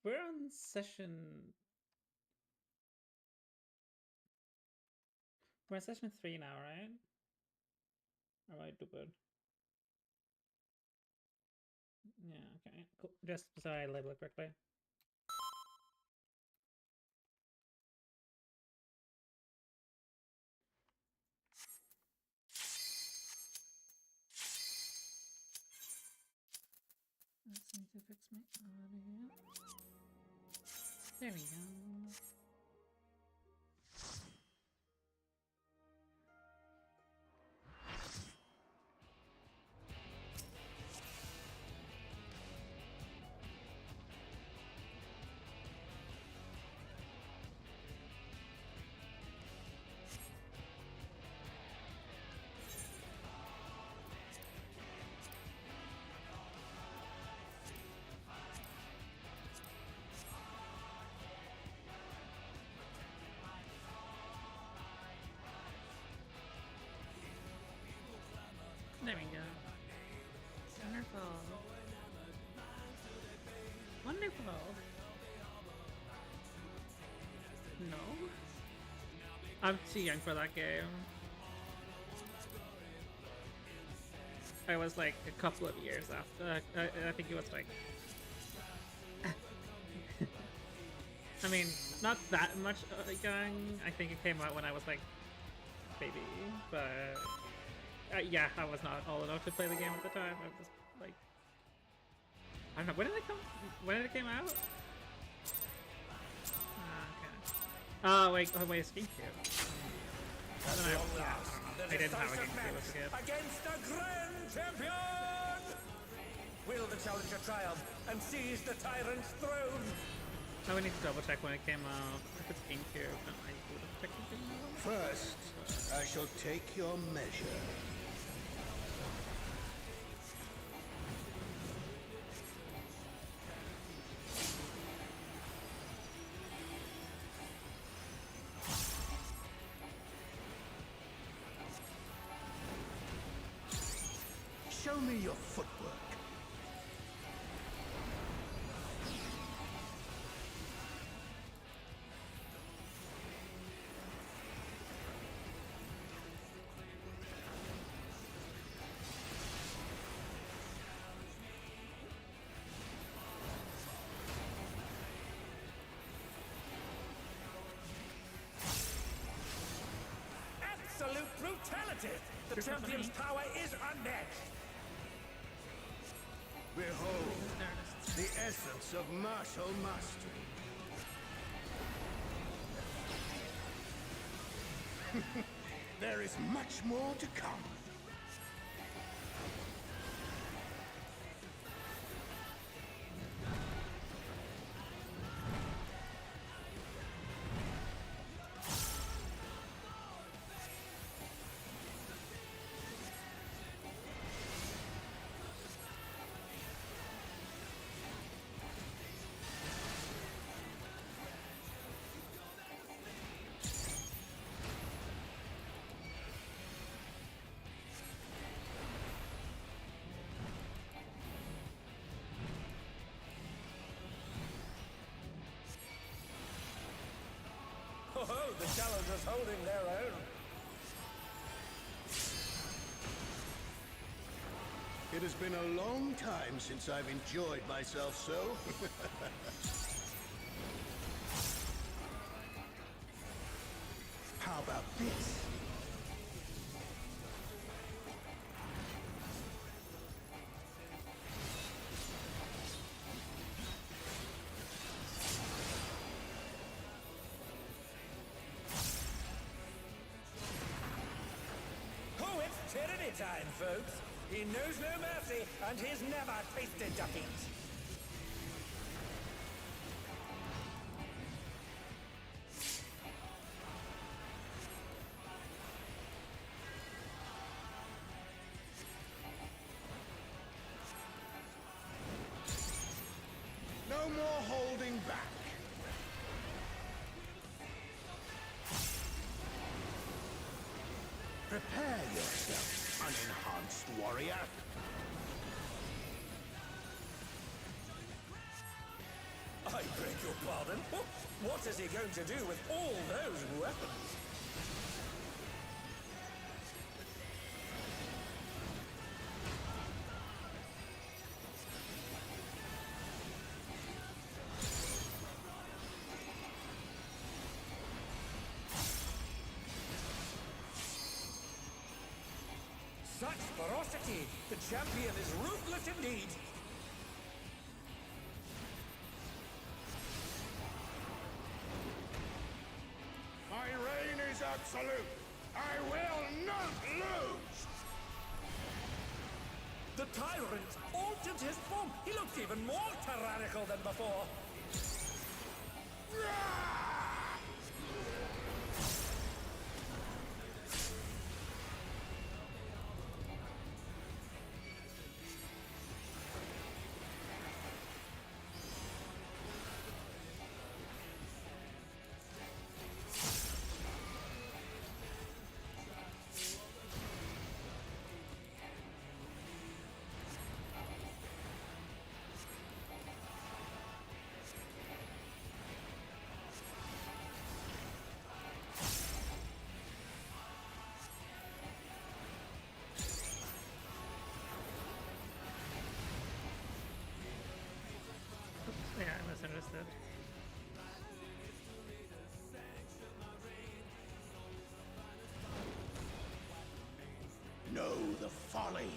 We're on session. We're on session 3 now, right? Or am I stupid? Yeah, okay, cool. Just so I label it correctly. Just need to fix my audio. There we go. There we go. Wonderful. Wonderful. No? I'm too young for that game. I was like a couple of years after. I think it was like. I mean, not that much young. I think it came out when I was like baby, but yeah, I was not old enough to play the game at the time. I was just like, I don't know. When did it come? When did it came out? Okay. Oh wait, it's GameCube. I don't know. Yeah, I didn't have a GameCube as a kid. Against the Grand Champion! Will the challenger triumph and seize the tyrant's throne? I would need to double check when it came out. If it's GameCube, then I would have technically known. First, I shall take your measure. Show me your footwork. Absolute brutality! The champion's power is unmatched! Behold, the essence of martial mastery. There is much more to come. Oh, the challenger's holding their own. It has been a long time since I've enjoyed myself so. How about this? Oh, it's tyranny time, folks. He knows no mercy, and he's never tasted defeat. No more holding back. Prepare yourself, unenhanced warrior. I beg your pardon? What is he going to do with all those weapons? Such ferocity! The champion is ruthless indeed! My reign is absolute. I will not lose. The tyrant altered his form. He looks even more tyrannical than before. Yeah, I misunderstood. Know the folly.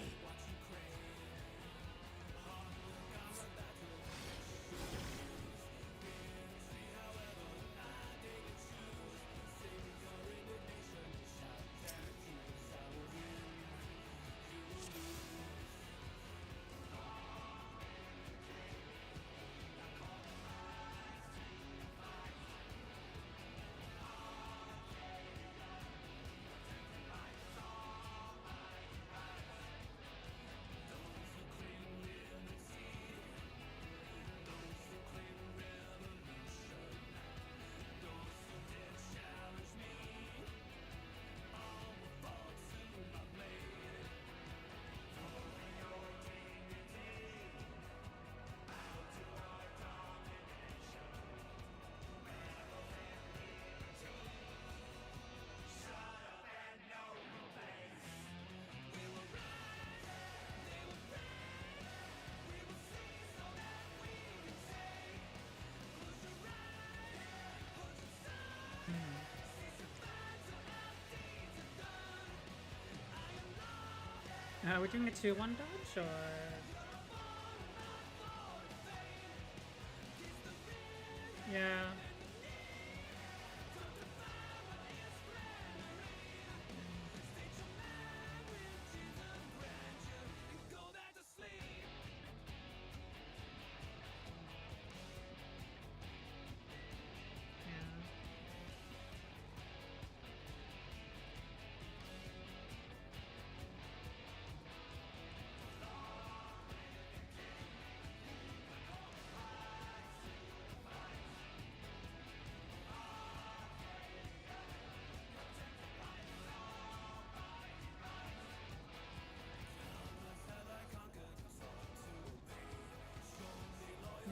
We're doing a 2-1 dodge, or... Yeah.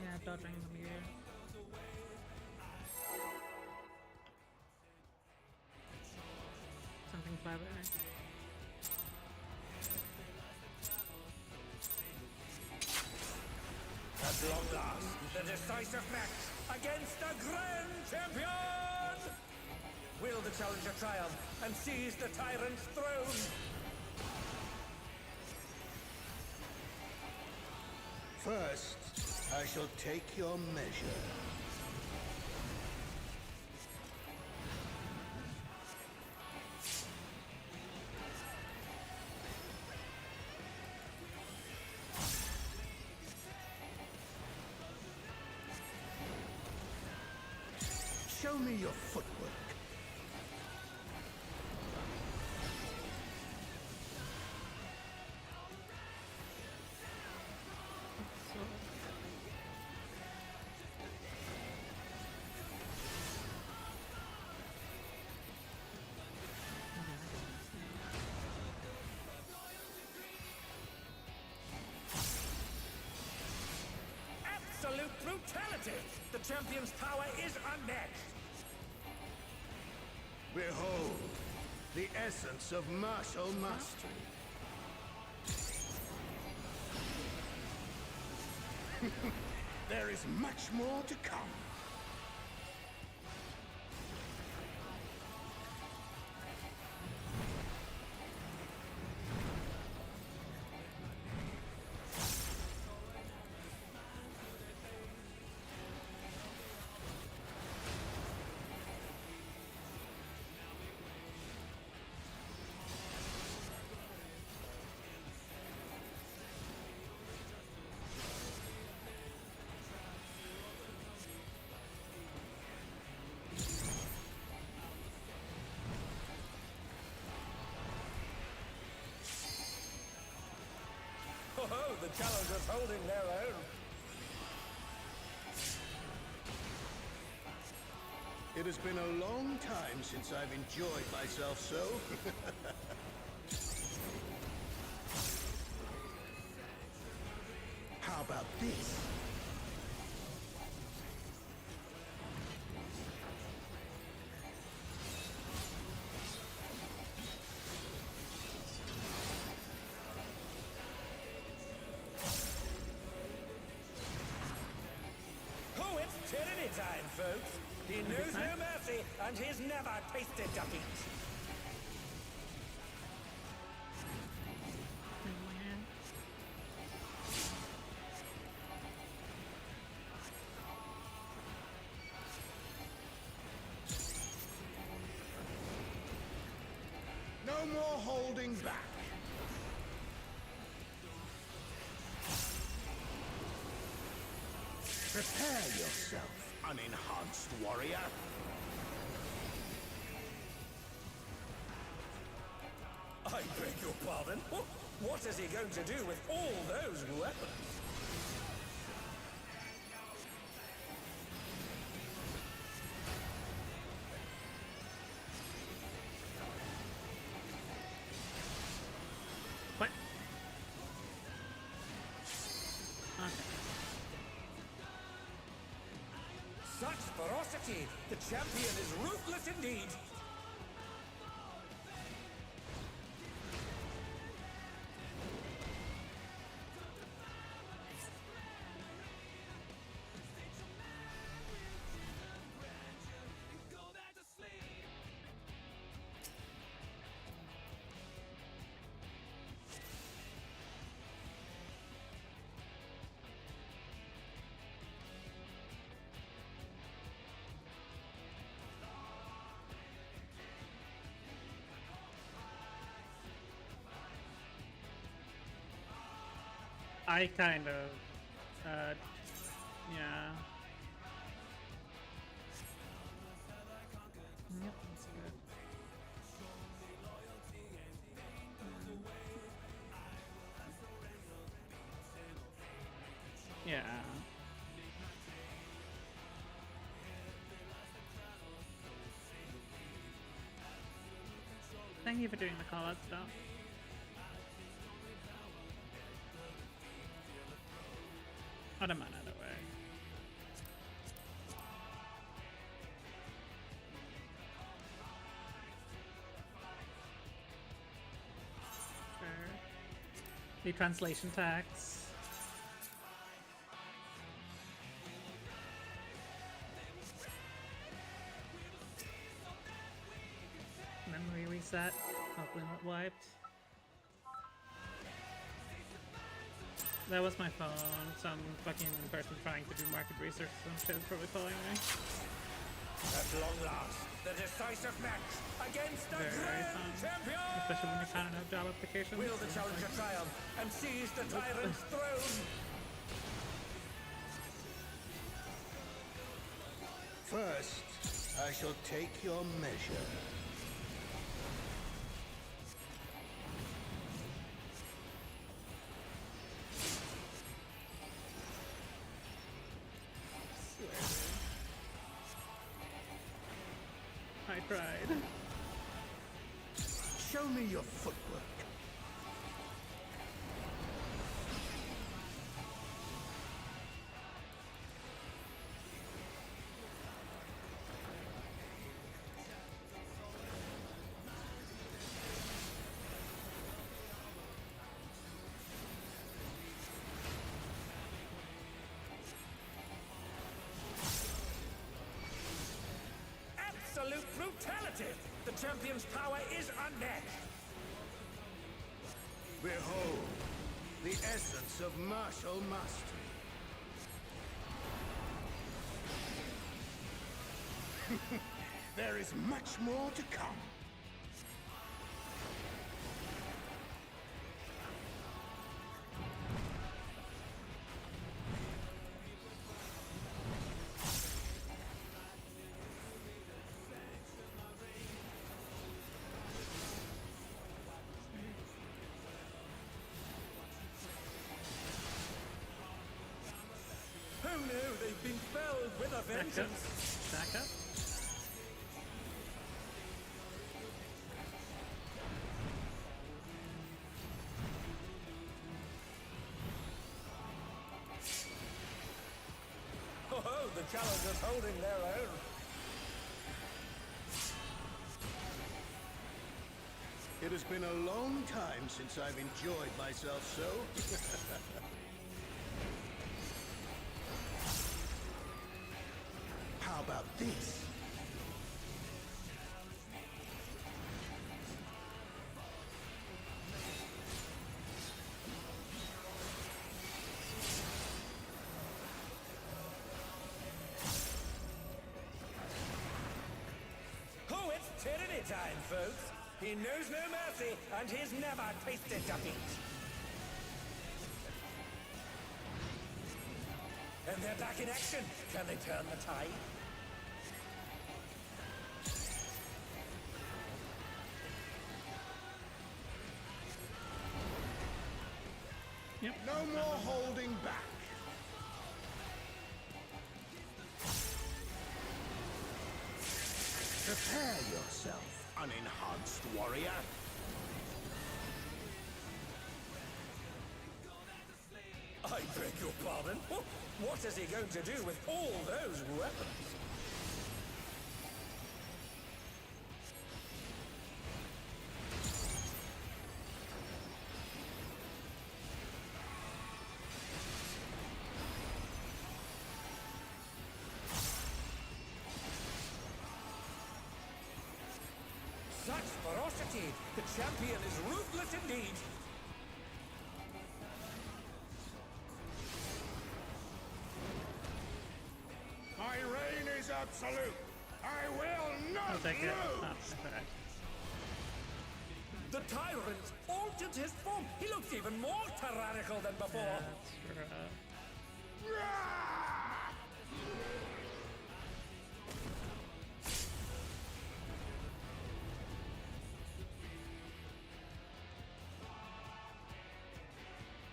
Yeah, dodging them here. Something clever. At long last, the decisive match against the Grand Champion! Will the challenger triumph and seize the tyrant's throne? First, I shall take your measure. Show me your footwork. Absolute brutality! The champion's power is unmatched! Behold, the essence of martial mastery. There is much more to come. Oh, the challengers holding their own. It has been a long time since I've enjoyed myself so. How about this? Oh, it's tyranny time, folks. He knows no mercy, and he's never tasted defeat. No more holding back. Prepare yourself, unenhanced warrior. I beg your pardon? What is he going to do with all those weapons? What? Okay. Such ferocity! The champion is ruthless indeed! I kind of, yeah. Yep, that's good. Yeah. Thank you for doing the call-out stuff. I don't mind either way. Sure. The translation tax. Memory reset. Hopefully not wiped. That was my phone. Some fucking person trying to do market research. Some shit is probably calling me. At long last, the decisive match against the Very grand fun. champion! Especially when you can't have job applications. Will the challenger triumph and seize the tyrant's throne? First, I shall take your measure. I tried. Show me your footwork. brutality! The champion's power is unmatched! Behold, the essence of martial mastery. There is much more to come. Who knew they've been felled with a Back up. vengeance? Back up. Oh, the challengers holding their own. It has been a long time since I've enjoyed myself so. How about this? Oh, it's tyranny time, folks. He knows no mercy, and he's never tasted defeat. And they're back in action. Can they turn the tide? Yep. No more holding back. Prepare yourself, unenhanced warrior. I beg your pardon? What is he going to do with all those weapons? Such ferocity! The champion is ruthless indeed! My reign is absolute. I will not I'll take it. lose. Oh, that's alright. The tyrant altered his form. He looks even more tyrannical than before. That's right. Rah!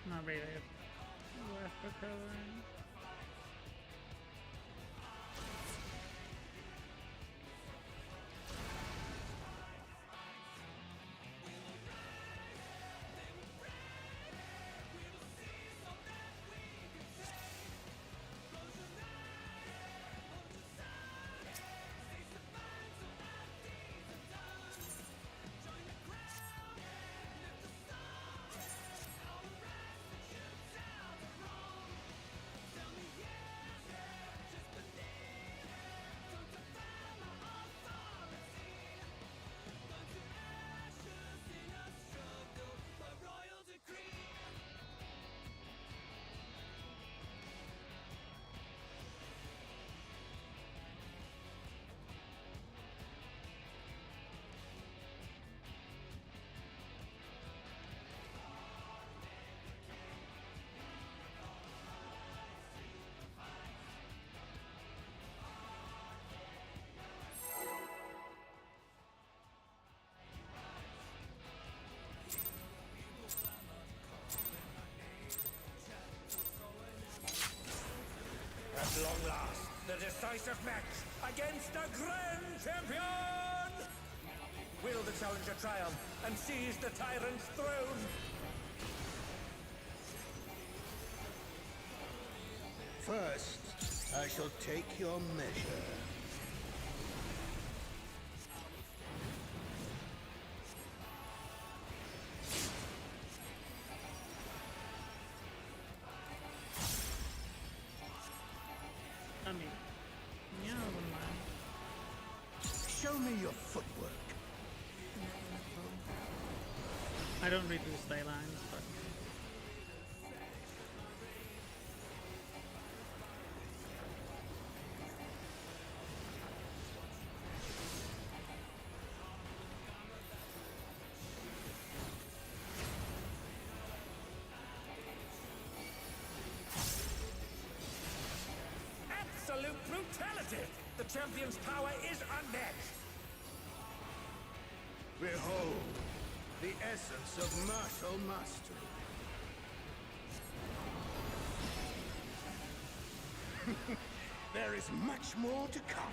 Not really worth recovering. At long last, the decisive match against the Grand Champion! Will the challenger triumph and seize the tyrant's throne? First, I shall take your measure. I mean, yeah, I wouldn't mind. Show me your footwork. I don't read these ley lines, but Absolute brutality! The champion's power is unmatched! Behold, the essence of martial mastery. There is much more to come.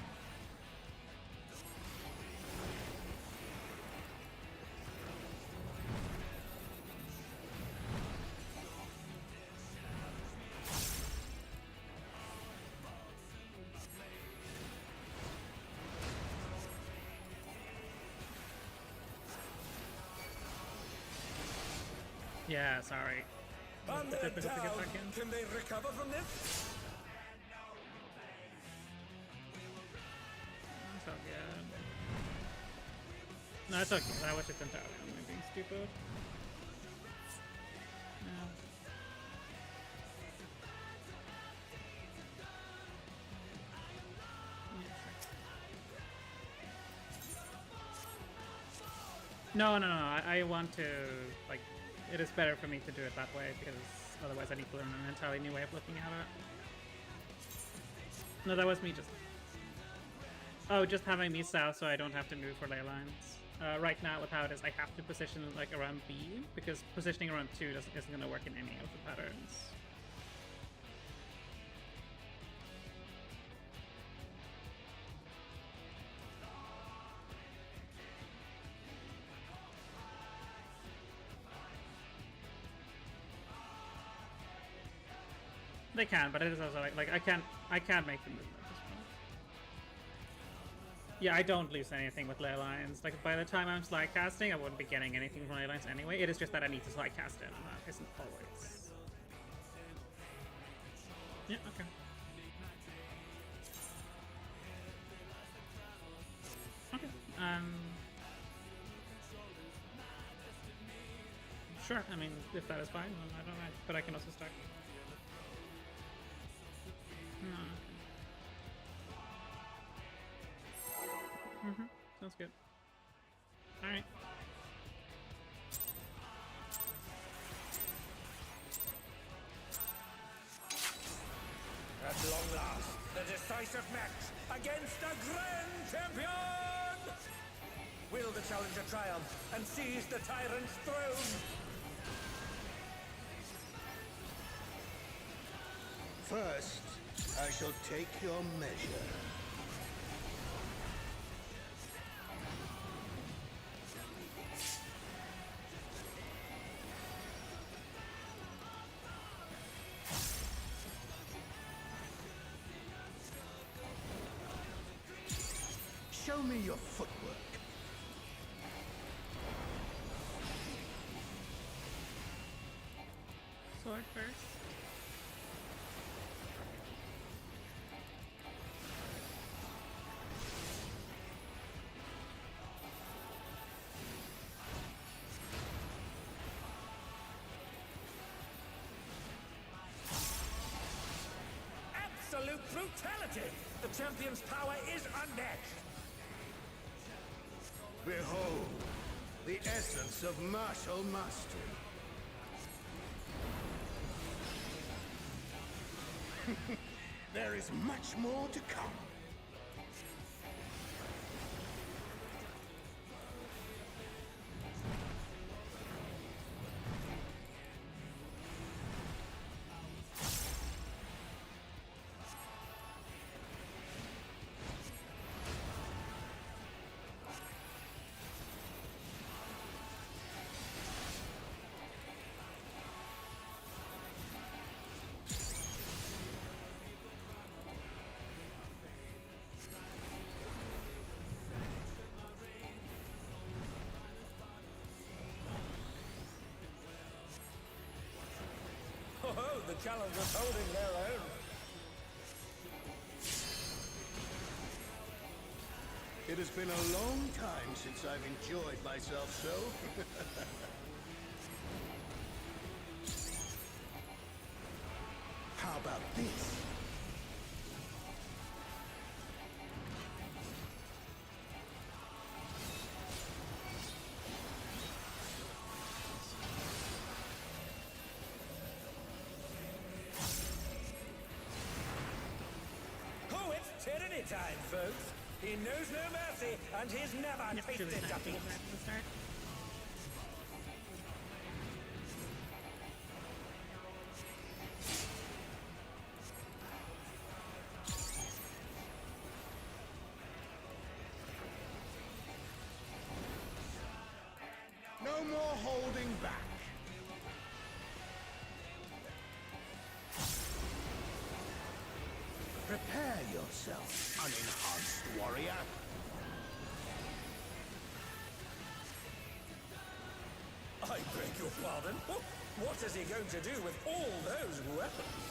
yeah, sorry. On Did their I forget to get down, back in? can they recover from this? That's all good. No, it's okay. I was just entirely I'm being stupid. No. No, no, no. I want to, like, it is better for me to do it that way because otherwise I need to learn an entirely new way of looking at it. No, that was me just... Oh, just having me south so I don't have to move for ley lines. Right now, with how it is, I have to position like around B because positioning around 2 isn't going to work in any of the patterns. They can, but it is also like I can't make the movement at this point. Yeah, I don't lose anything with ley lines. Like by the time I'm slide casting, I wouldn't be getting anything from ley lines anyway. It is just that I need to slide cast it, and that isn't always. Yeah, okay. Okay. Sure. I mean, if that is fine, then I don't know. But I can also start. Mm-hmm. Sounds good. Alright. At long last, the decisive match against the Grand Champion! Will the challenger triumph and seize the tyrant's throne? First, I shall take your measure. Show me your footwork. Sword first. Absolute brutality! The champion's power is unmatched! Behold, the essence of martial mastery. There is much more to come. Oh, the challengers holding their own. It has been a long time since I've enjoyed myself so. How about this? Oh, it's tyranny time, folks. He knows no mercy, and he's never Yep, tasted really nice to defeat. get that at the start. No more holding back. Prepare yourself, unenhanced warrior. I beg your pardon? What is he going to do with all those weapons?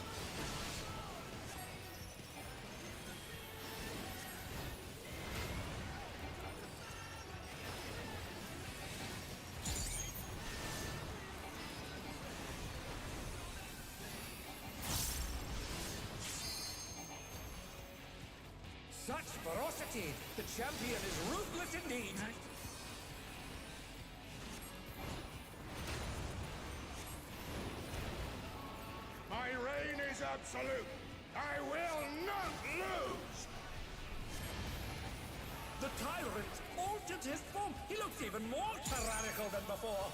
Such ferocity! The champion is ruthless indeed! My reign is absolute. I will not lose. The tyrant altered his form. He looks even more tyrannical than before.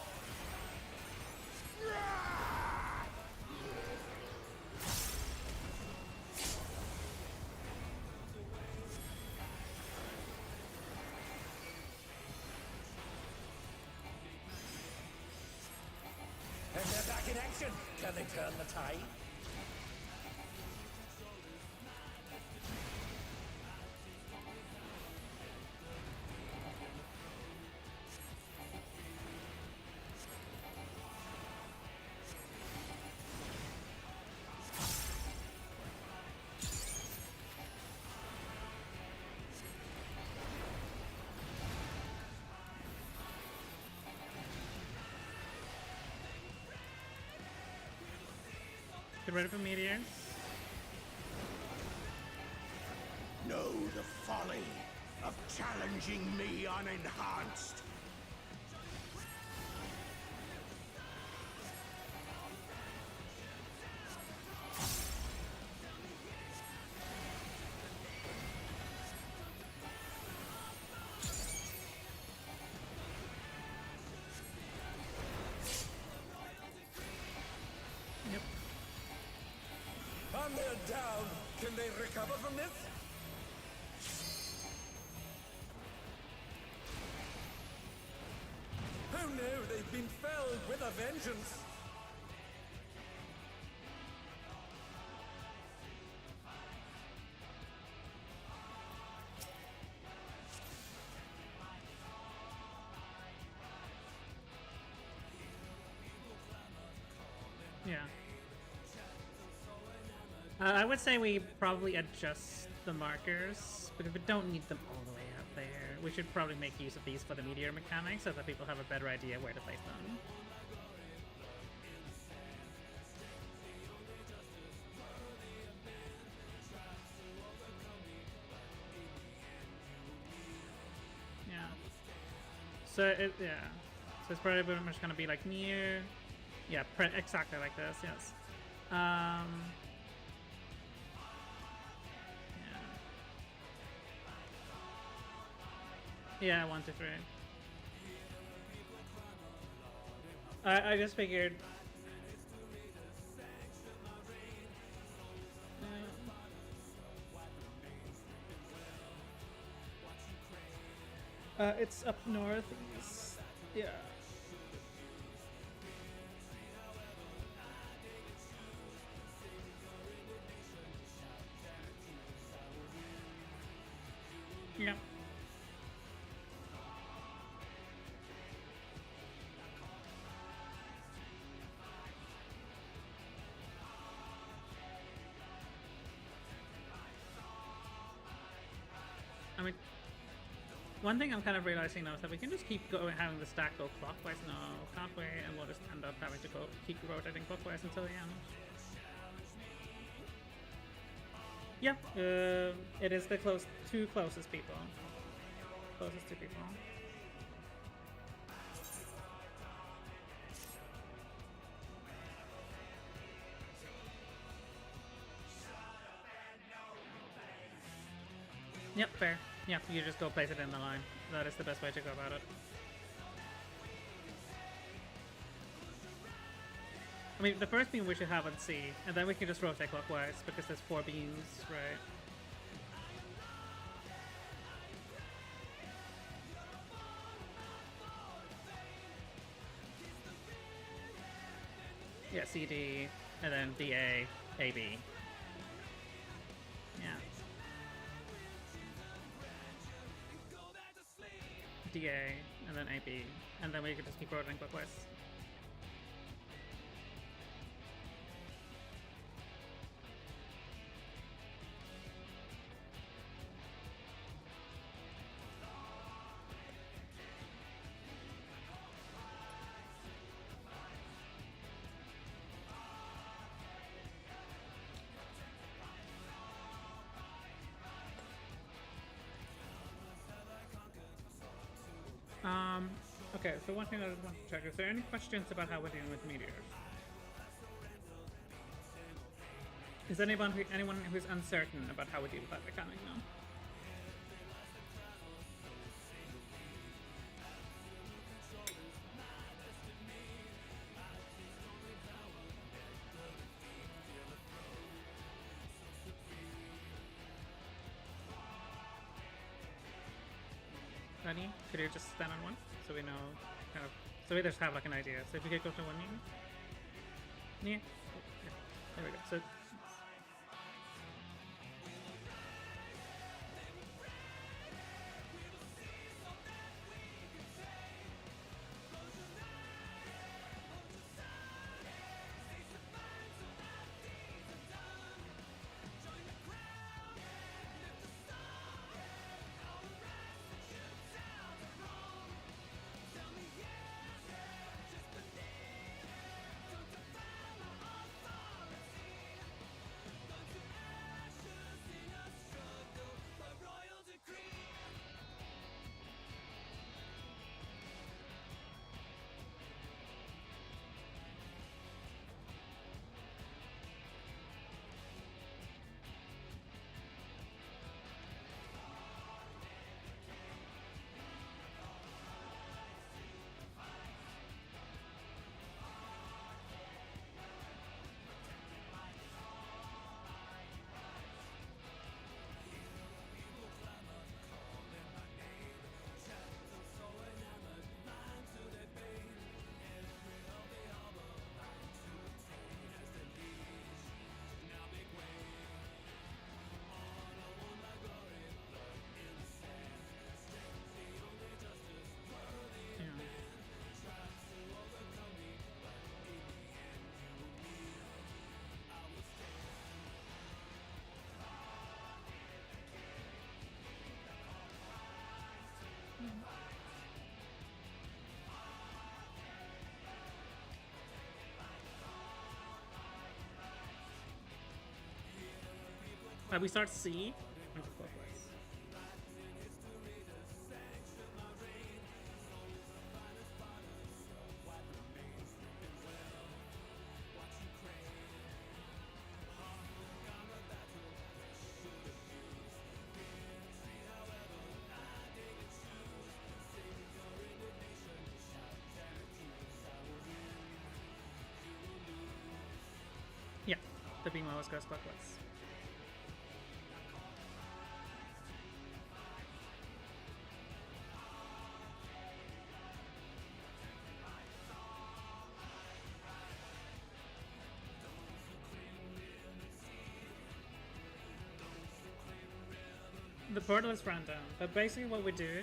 And they're back in action. Can they turn the tide? Get rid of a meteor. Know the folly of challenging me unenhanced. Yep. And they're down. Can they recover from this? Oh no, they've been felled with a vengeance. Yeah. I would say we probably adjust the markers, but if we don't need them all the way out there, we should probably make use of these for the meteor mechanics so that people have a better idea where to place them. Yeah. So it's probably pretty much gonna be like near, yeah, exactly like this. Yes. Yeah, 1, 2, 3. I just figured. It's up northeast. Yeah. Yeah. I mean, One thing I'm kind of realizing now is that we can just keep going, having the stack go clockwise. No, can't we? And we'll just end up having to go keep rotating clockwise until the end. Yeah, it is the two closest people. Closest two people. Yep, fair. Yep, you just go place it in the line. That is the best way to go about it. I mean, the first beam we should have on C, and then we can just rotate clockwise because there's 4 beams, right? Yeah, CD, and then DA, AB. Yeah. DA, and then AB, and then we can just keep rotating clockwise. Okay, so one thing I just want to check, is there any questions about how we're dealing with meteors? Is anyone who's uncertain about how we deal with that mechanic now? Danny, could you just stand on one? So we know, kind of, so we just have like an idea. So if you could go to one meter. Yeah. Okay. There we go. So. We start C. Yeah, the beam always goes clockwise. The portal is random, but basically what we do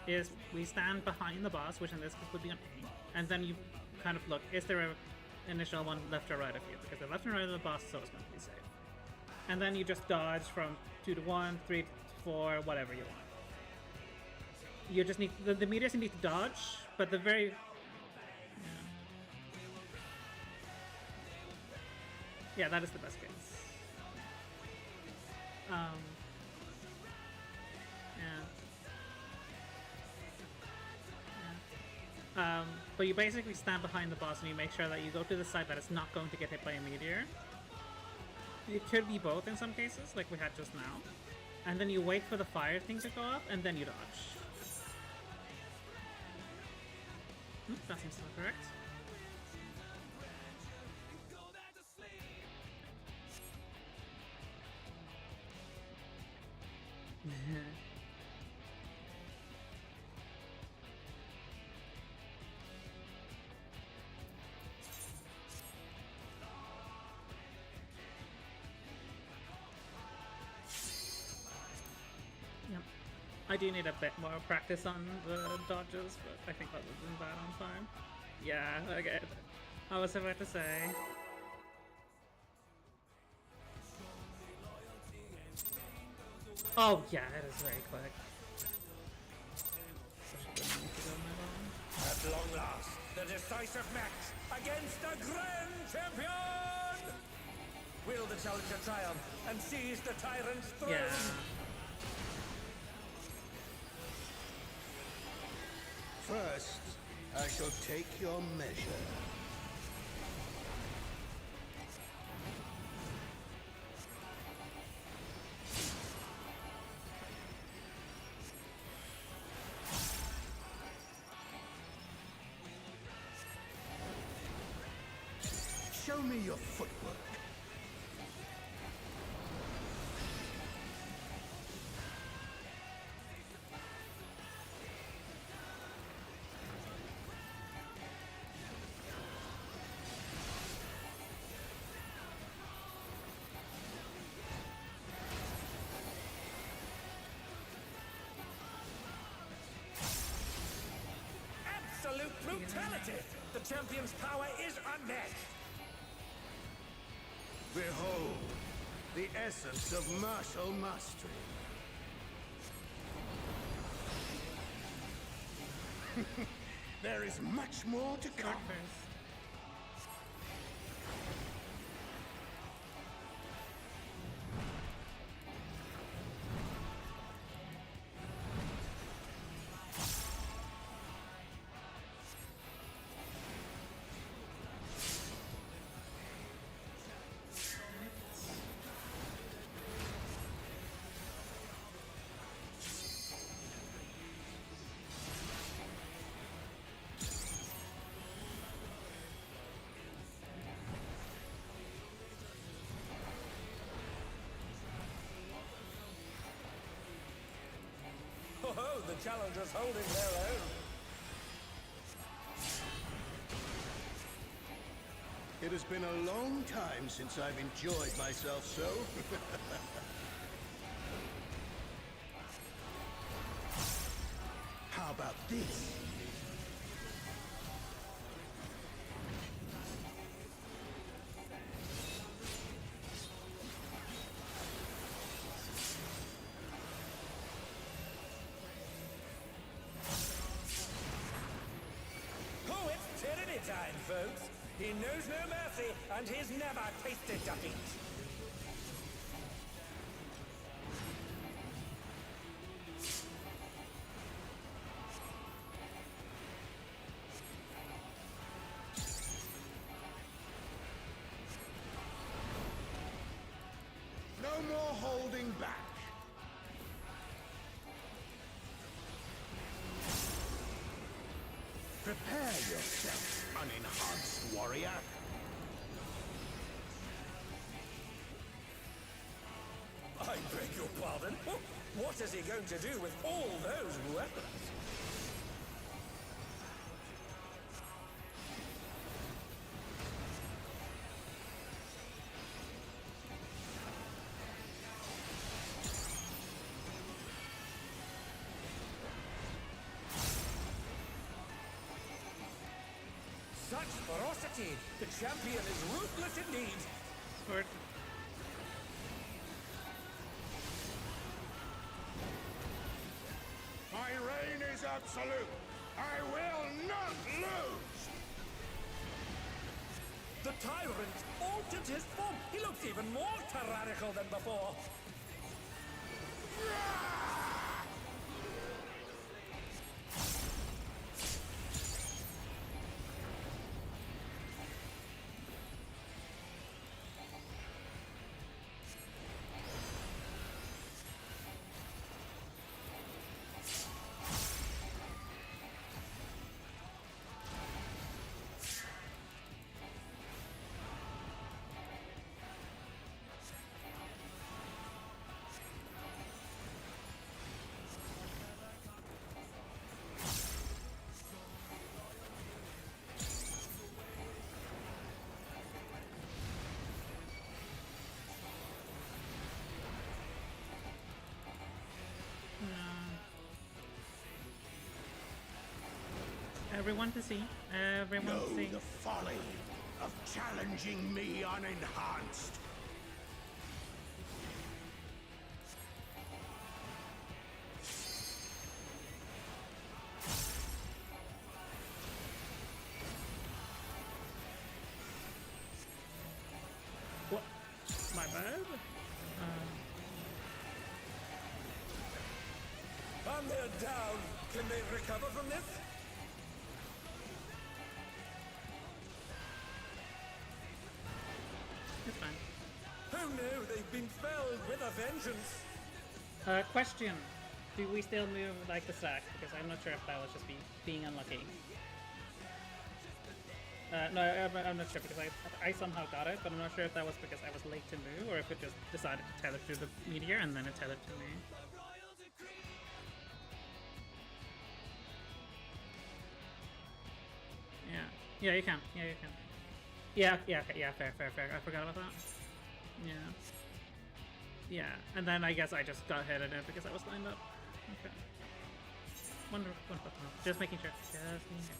is we stand behind the boss, which in this case would be on A, and then you kind of look, is there an initial one left or right of you? Because the left and right of the boss is always going to be safe. And then you just dodge from 2 to 1, 3 to 4, whatever you want. you just need the meteors you need to dodge, but the very yeah, that is the best case. But you basically stand behind the boss and you make sure that you go to the side that it's not going to get hit by a meteor. It could be both in some cases, like we had just now. And then you wait for the fire thing to go up, and then you dodge. That seems to be correct. I do need a bit more practice on the dodges, but I think other than that I'm fine. Yeah, okay. I was about to say. Oh yeah, it is very quick. At long last, the decisive match against the Grand Champion! Will the challenger triumph and seize the tyrant's throne? Yeah. First, I shall take your measure. Show me your footwork. Absolute brutality! The champion's power is unmatched! Behold, the essence of martial mastery. There is much more to come. Oh, the challengers holding their own. It has been a long time since I've enjoyed myself so. How about this? Oh, it's tyranny time, folks. He knows no mercy, and he's never tasted defeat. No more holding back. Prepare yourself, unenhanced warrior. I beg your pardon? What is he going to do with all those weapons? Such ferocity! The champion is ruthless indeed! Or My reign is absolute. I will not lose. The tyrant altered his form. He looks even more tyrannical than before. Everyone to see. Everyone Know to see. the folly of challenging me unenhanced. What? My bad? And they're down. Can they recover from this? It's fine. Who knew they've been felled with a vengeance? Question. Do we still move like the sack? Because I'm not sure if that was just being unlucky. No, I'm not sure because I somehow got it, but I'm not sure if that was because I was late to move or if it just decided to tether to the meteor and then it tethered to me. Yeah. Yeah, you can. Yeah, you can. Yeah, okay, yeah, fair. I forgot about that. Yeah. Yeah, and then I guess I just got hit at it because I was lined up. Okay. Wonderful. Just making sure. Just making sure.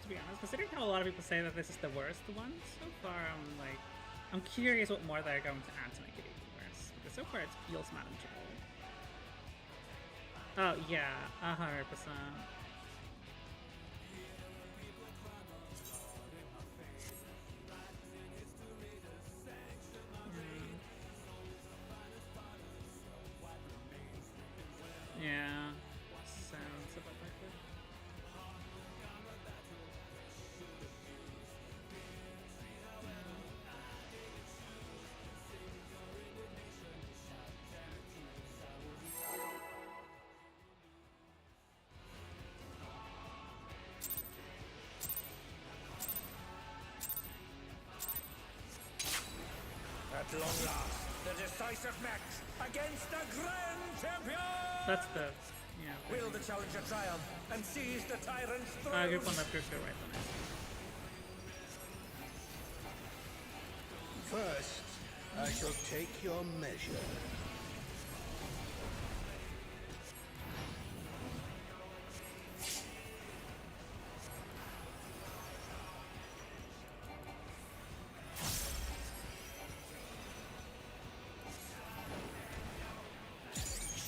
To be honest, considering how a lot of people say that this is the worst one so far, I'm curious what more they're going to add to make it even worse. Because so far it feels manageable. Oh yeah, 100%. Yeah, sounds about like that. At long last, the decisive match against the Grand Champion! That's the, yeah. Will the challenger triumph and seize the tyrant's throne? Group 1 left, group 2 right, nice. First, I shall take your measure.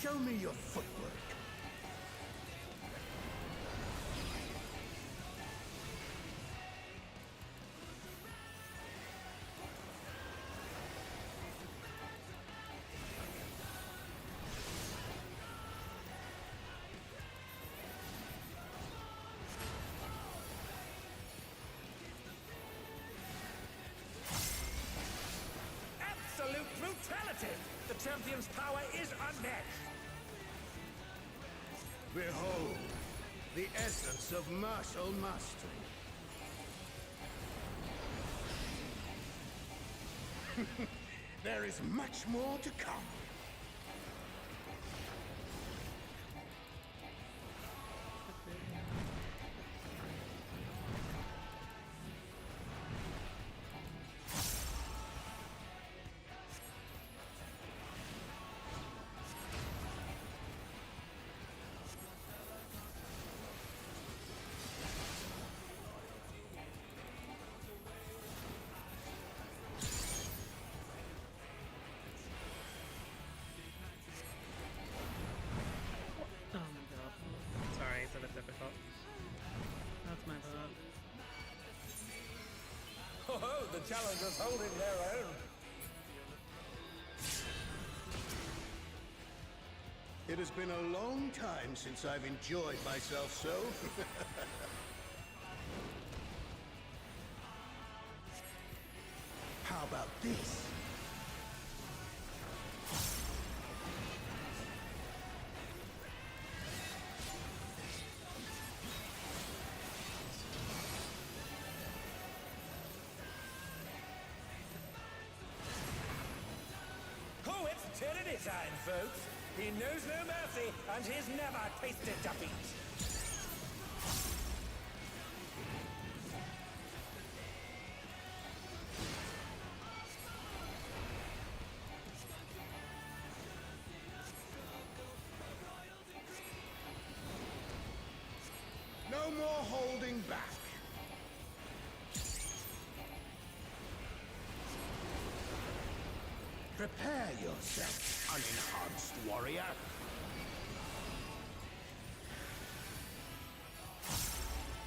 Show me your footwork. Absolute brutality! The champion's power is unmatched! Behold, the essence of martial mastery. There is much more to come. Oh my god. Sorry, it's a bit difficult. That's my bad. Oh, the challengers holding their own. It has been a long time since I've enjoyed myself so. How about this? Oh, it's Teddiz time, folks. He knows no mercy, and he's never tasted defeat. No more holding back. Prepare yourself, unenhanced warrior.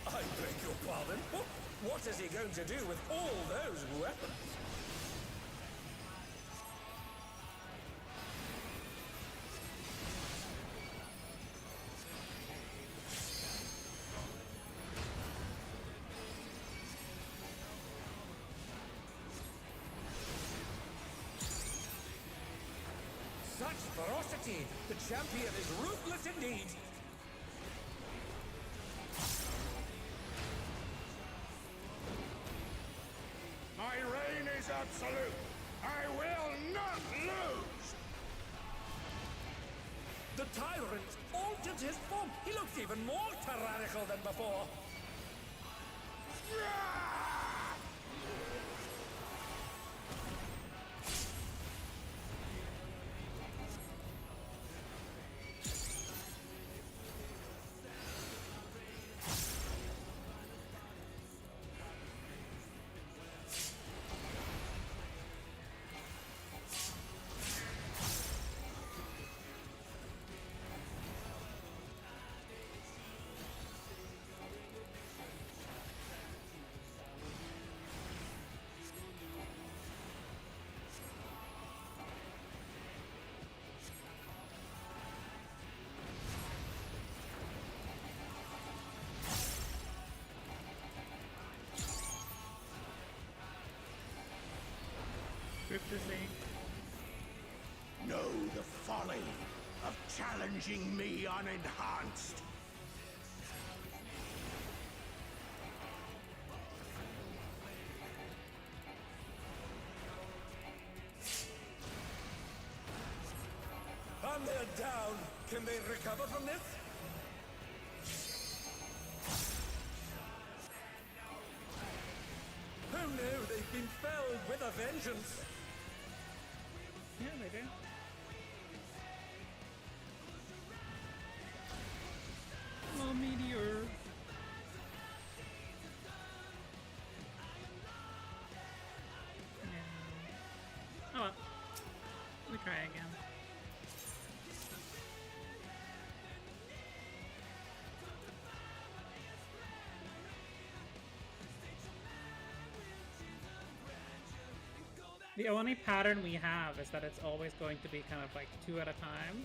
I beg your pardon? What is he going to do with all those weapons? Such ferocity! The champion is ruthless indeed! My reign is absolute. I will not lose. The tyrant altered his form. He looks even more tyrannical than before. Ruthlessly. Know the folly of challenging me unenhanced. And they're down. Can they recover from this? Oh no, they've been felled with a vengeance. Yeah, they do. Oh, meteor. Yeah. Oh well. We try again. The only pattern we have is that it's always going to be kind of like 2 at a time.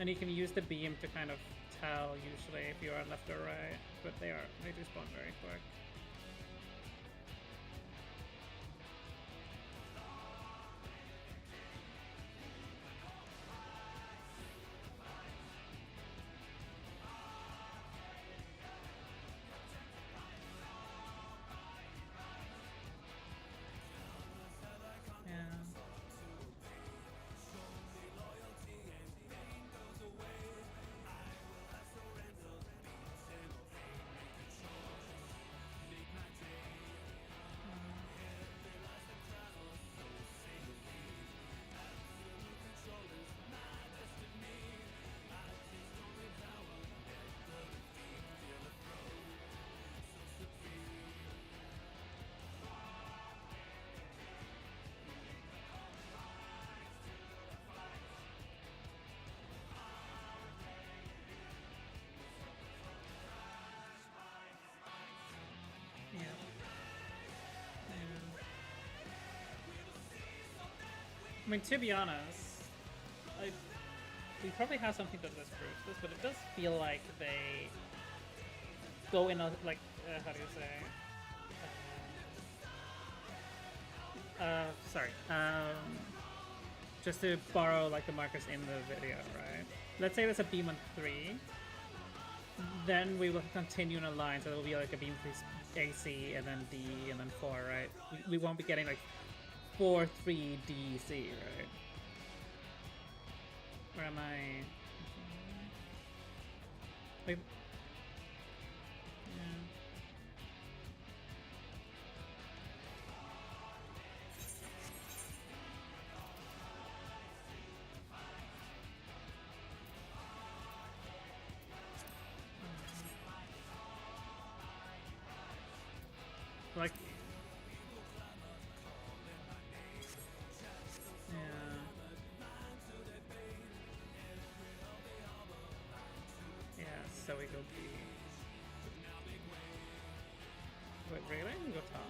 And you can use the beam to kind of tell usually if you are left or right. But they do spawn very quick. Yeah. I mean, to be honest, we probably have something to disprove this, but it does feel like they go in a, like, how do you say? Sorry. Just to borrow like the markers in the video, right? Let's say there's a beam on 3, then we will continue in a line, so it will be like a beam 3 AC and then D and then 4, right? We won't be getting like 4 3 D C, right? Or am I? Wait. Yeah. Like, yeah. Yeah, so we go B. Wait, really? We go top?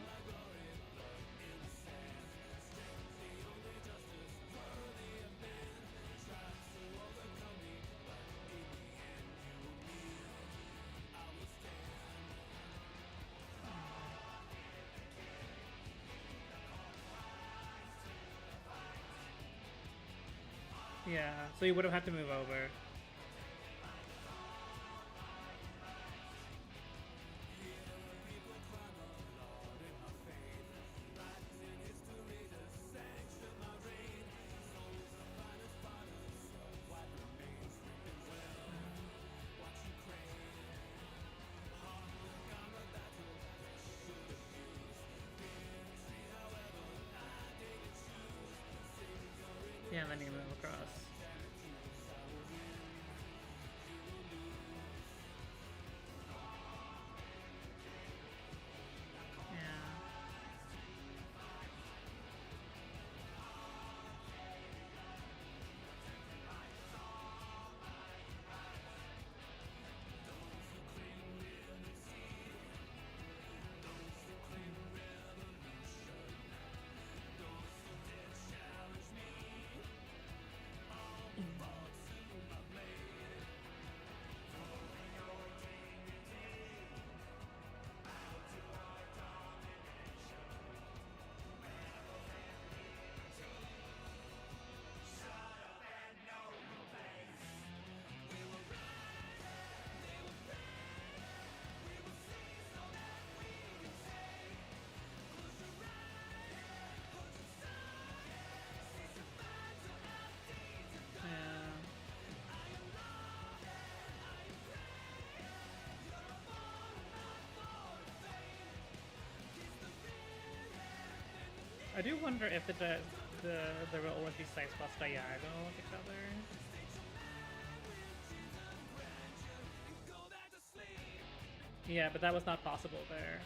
Yeah, so you would have had to move over. Yeah, and then you move across. I do wonder if there will always be side spots diagonal of each other. Yeah, but that was not possible there.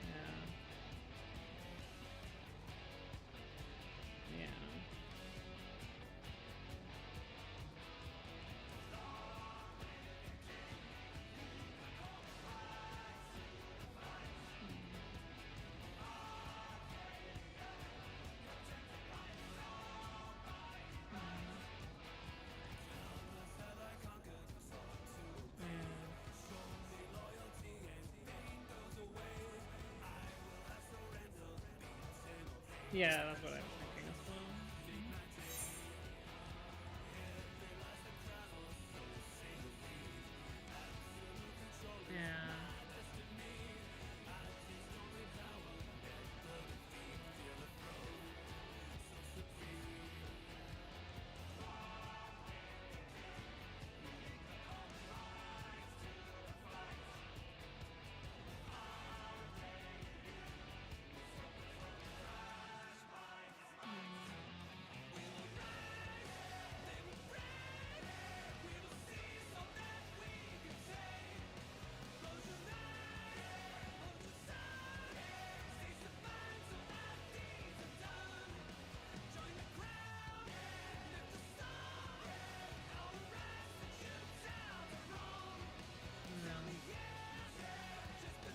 Yeah. Yeah. Yeah, that's what I was thinking as well. Yeah.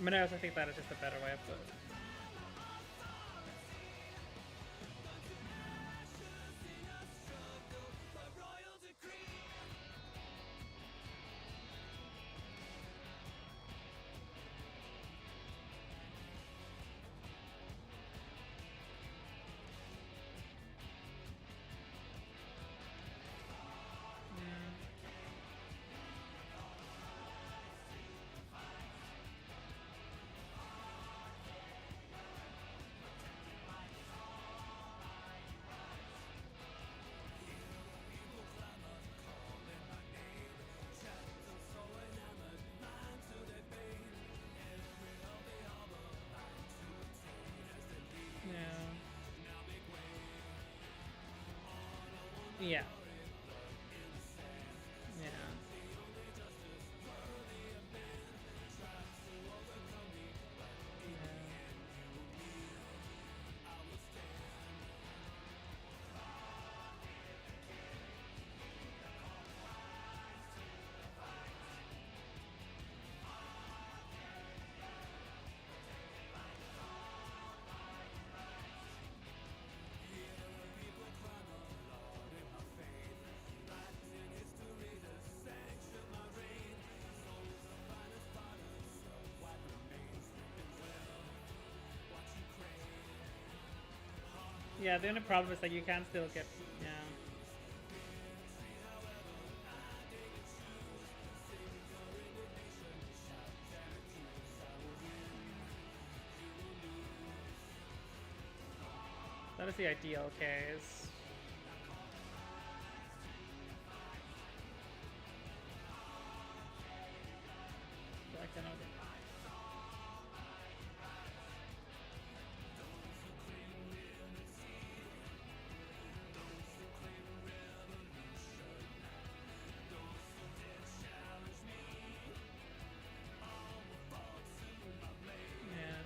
I mean, I also think that is just a better way of putting it. Yeah. Yeah. Yeah, the only problem is that you can still get, yeah. That is the ideal case. I cannot. Yeah.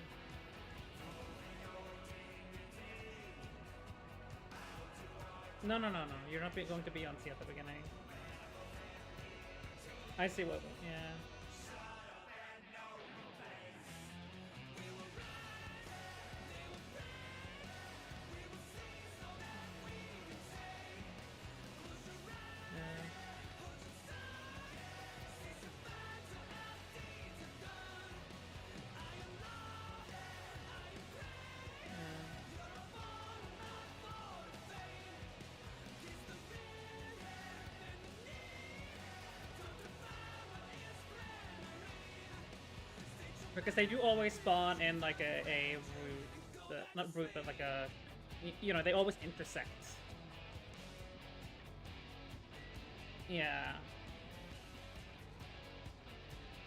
No, no, no, no. You're not going to be on C at the beginning. I see what. Yeah. Yeah. Because they do always spawn in like a route, not route, but like a, you know, they always intersect. Yeah.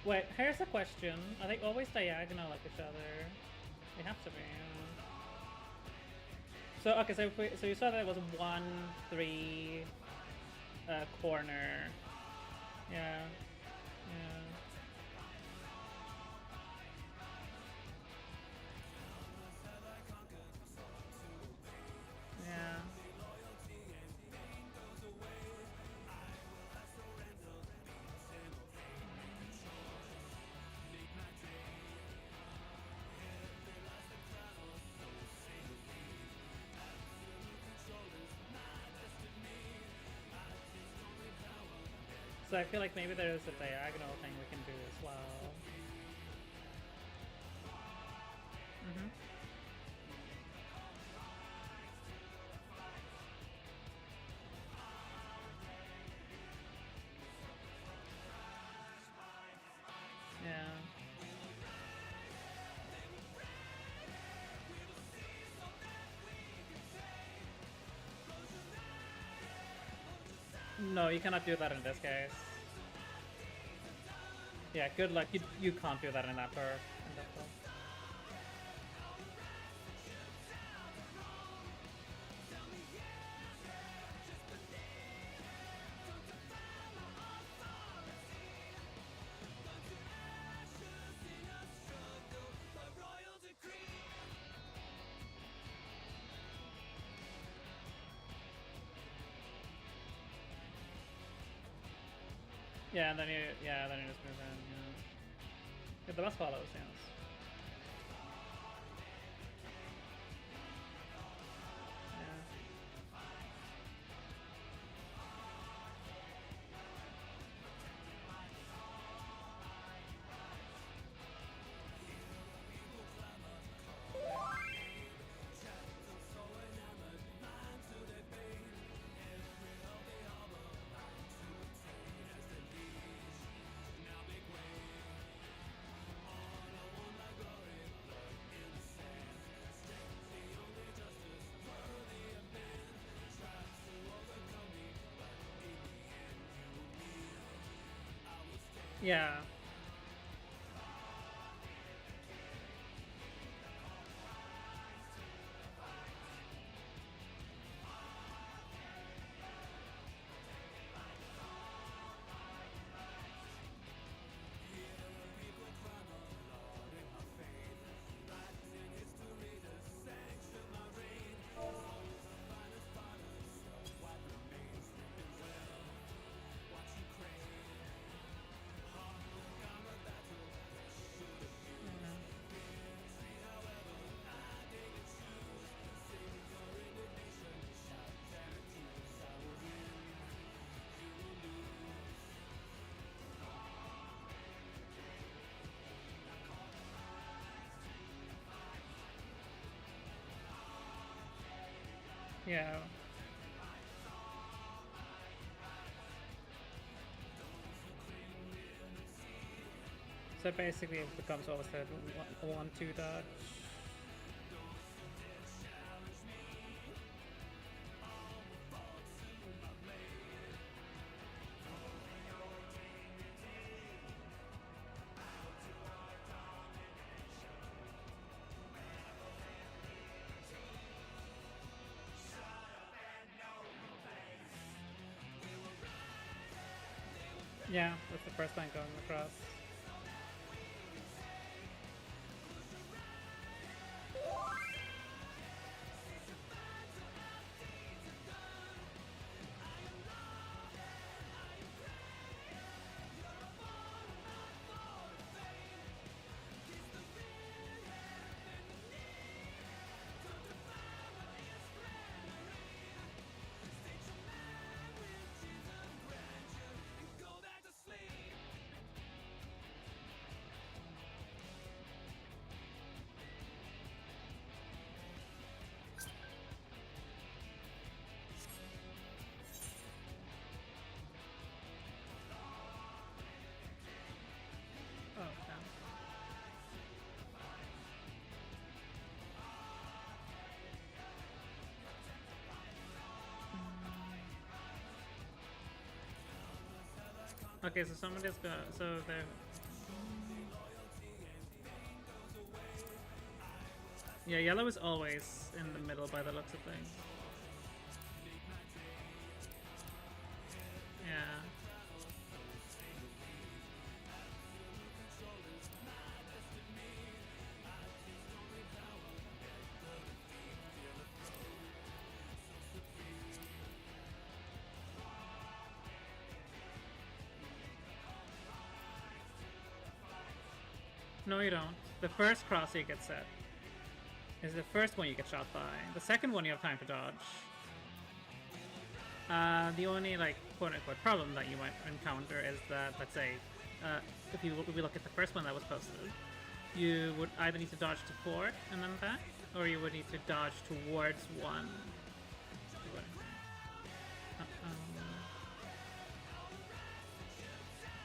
Wait, here's a question. Are they always diagonal like each other? They have to be. So okay, so so you saw that it was 1-3 corner. Yeah. Yeah. Yeah. So I feel like maybe there's a diagonal thing we can do as well. Mm-hmm. Yeah. No, you cannot do that in this case. Yeah, good luck. You can't do that in that perk. Yeah, and then you just move in. Yeah, the rest follows. Yes. Yeah. Yeah. So basically it becomes always a 1-2 dodge. Yeah, that's the first time going across. Oh, damn. Okay, so somebody's got. So they're. Yeah, yellow is always in the middle by the looks of things. Yeah. No, you don't. The first cross you get set is the first one you get shot by. The second one you have time to dodge. The only, like, quote-unquote problem that you might encounter is that, let's say, if we look at the first one that was posted, you would either need to dodge to 4 and then back, or you would need to dodge towards 1.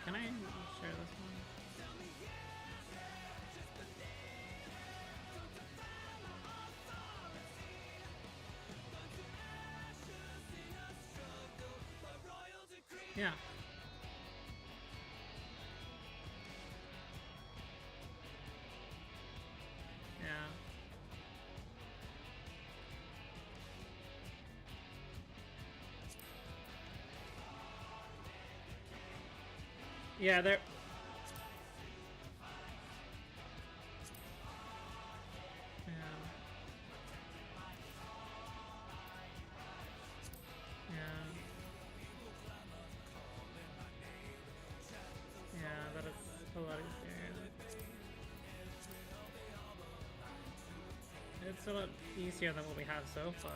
Can I share this one? Yeah. Yeah. Yeah, they're... Yeah. Yeah. Yeah, that is a lot easier. It's a lot easier than what we have so far.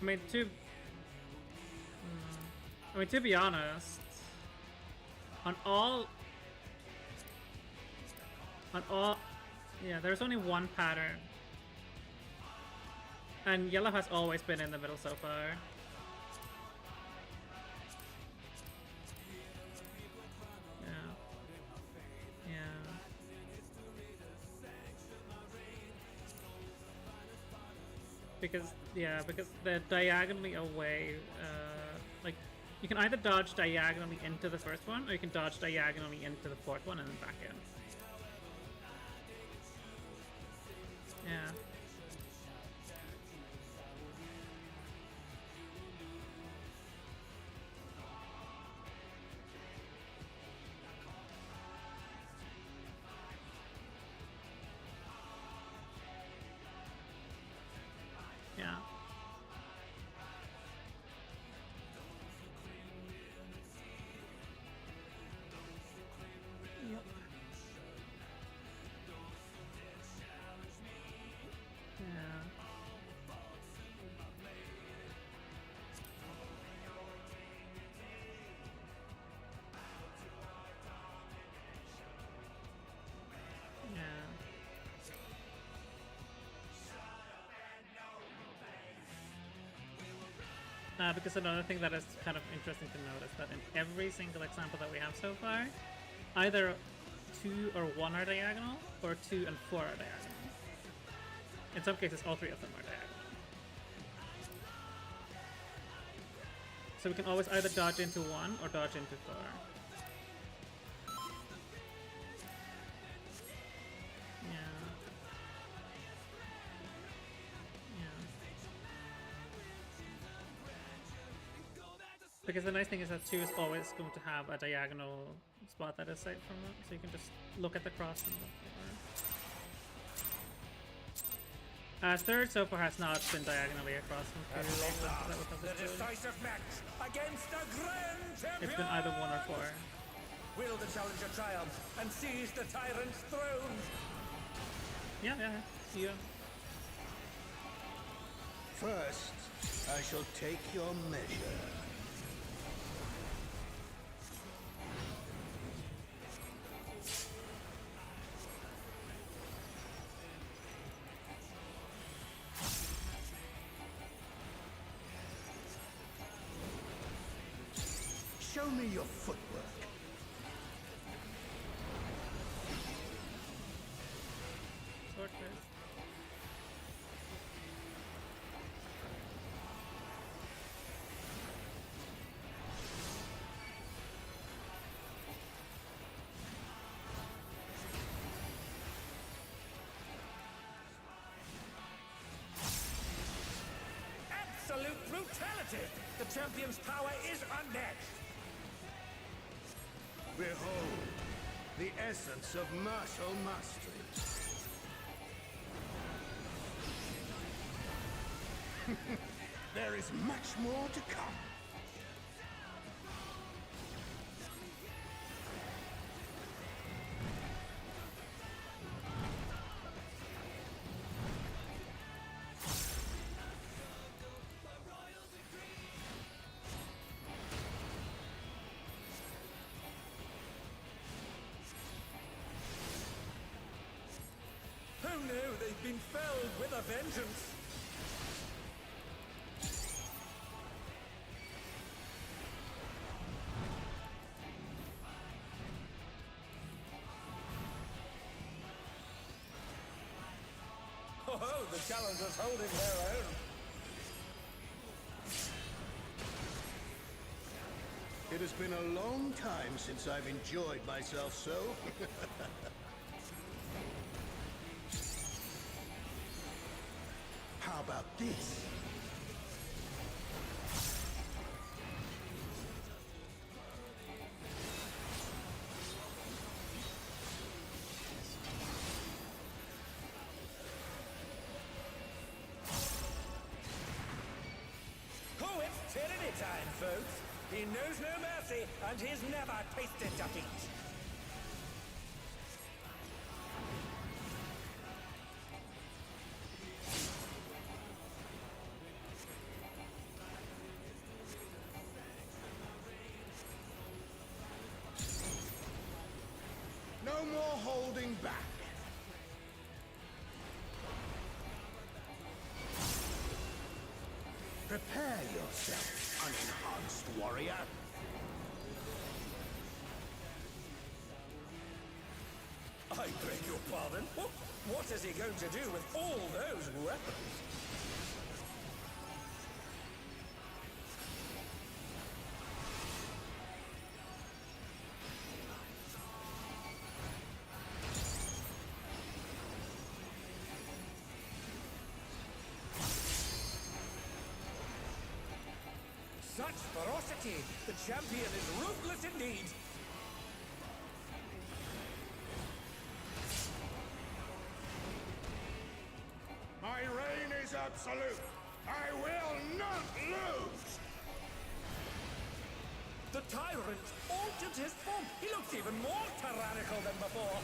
I mean, to be honest, on all, yeah, there's only one pattern, and yellow has always been in the middle so far. Because they're diagonally away. Like, you can either dodge diagonally into the first one, or you can dodge diagonally into the fourth one and then back in. Yeah. Yeah. Yep. Because another thing that is kind of interesting to note is that in every single example that we have so far, either 2 or 1 are diagonal, or 2 and 4 are diagonal. In some cases, all 3 of them are diagonal. So we can always either dodge into 1 or dodge into 4. Yeah. Because the nice thing is that 2 is always going to have a diagonal spot that is safe from it, so you can just look at the cross and look for. Third so far has not been diagonally across from 2. At So long that last, would have the been good. decisive match against the Grand Champion! It's been either 1 or 4. Will the challenger triumph and seize the tyrant's throne? Yeah. First, I shall take your measure. Show me your footwork. Sword first. Absolute brutality! The champion's power is unmatched! Behold, the essence of martial mastery. There is much more to come. Who knew they'd been felled with a vengeance? Oh, the challenger's holding their own. It has been a long time since I've enjoyed myself so. How about this? Oh, it's tyranny time, folks. He knows no mercy, and he's never tasted defeat. No more holding back. Prepare yourself, unenhanced warrior. I beg your pardon? What is he going to do with all those weapons? Such ferocity! The champion is ruthless indeed! My reign is absolute. I will not lose. The tyrant altered his form. He looks even more tyrannical than before.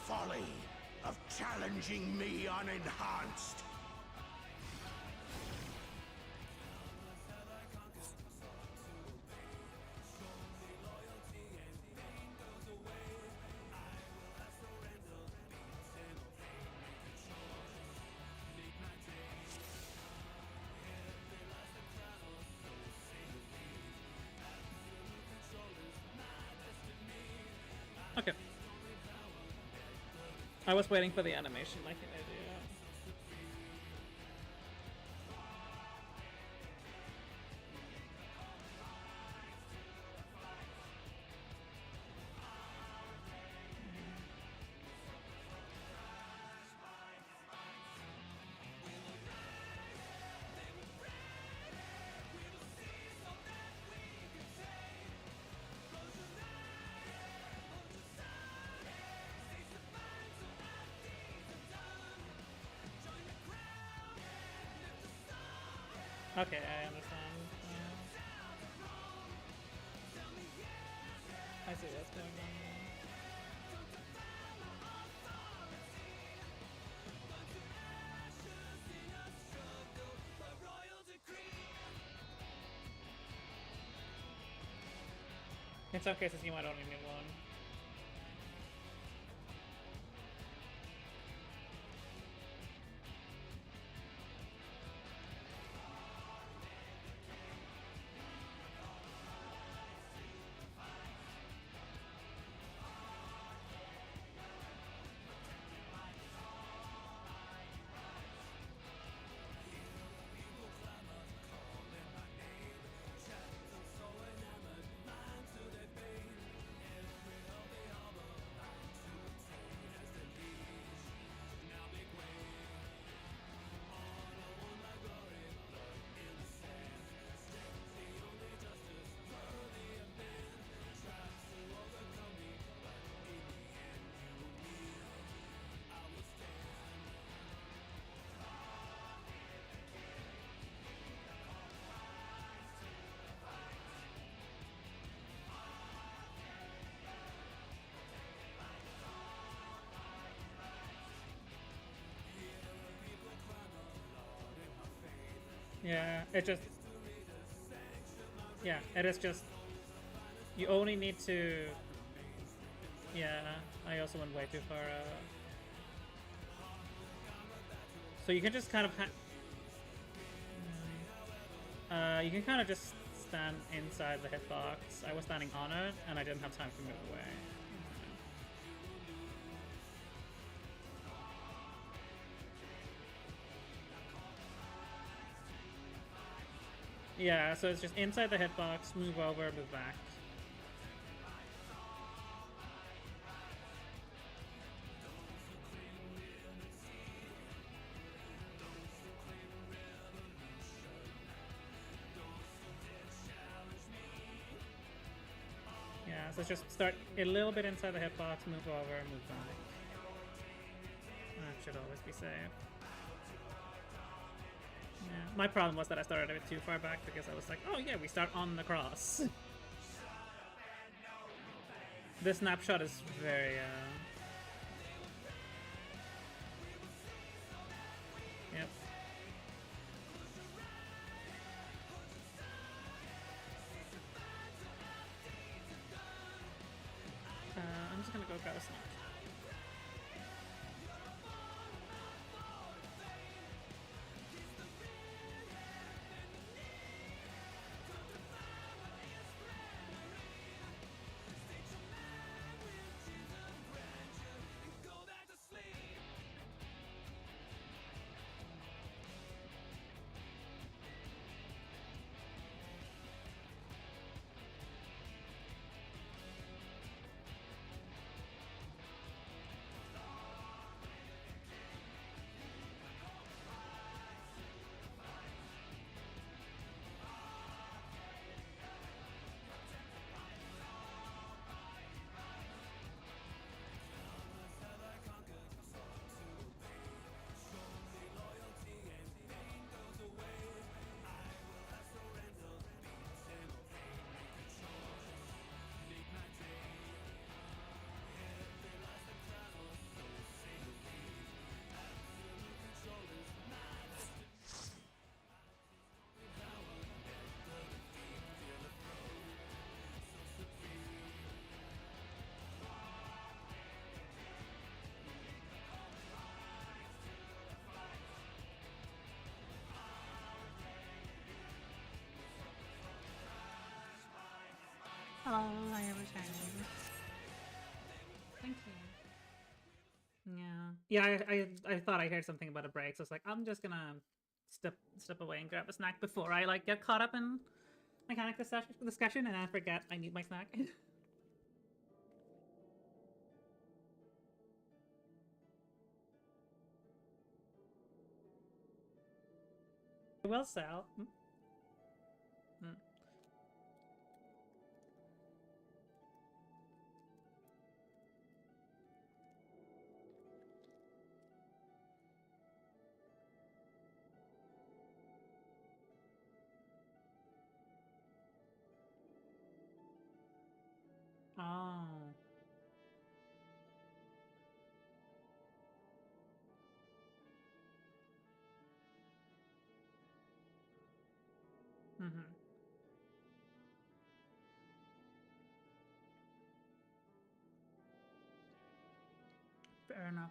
folly of challenging me unenhanced. Okay. I was waiting for the animation like an idiot. Okay, I understand. I see what's going on. In some cases, you might only need one. Yeah, it just... Yeah, it is just... You only need to... Yeah, I also went way too far out. So you can just kind of you can kind of just stand inside the hitbox. I was standing on it, and I didn't have time to move away. Yeah, so it's just inside the hitbox, move over, move back. Yeah, so just start a little bit inside the hitbox, move over, move back. That should always be safe. Yeah. My problem was that I started a bit too far back because I was like, oh yeah, we start on the cross. This snapshot is very, Yep. I'm just gonna go grab a snack. Thank you. Yeah, I thought I heard something about a break, so it's like I'm just gonna step away and grab a snack before I like get caught up in mechanic discussion and I forget I need my snack. I will sell. Oh. Mm-hmm. Fair enough.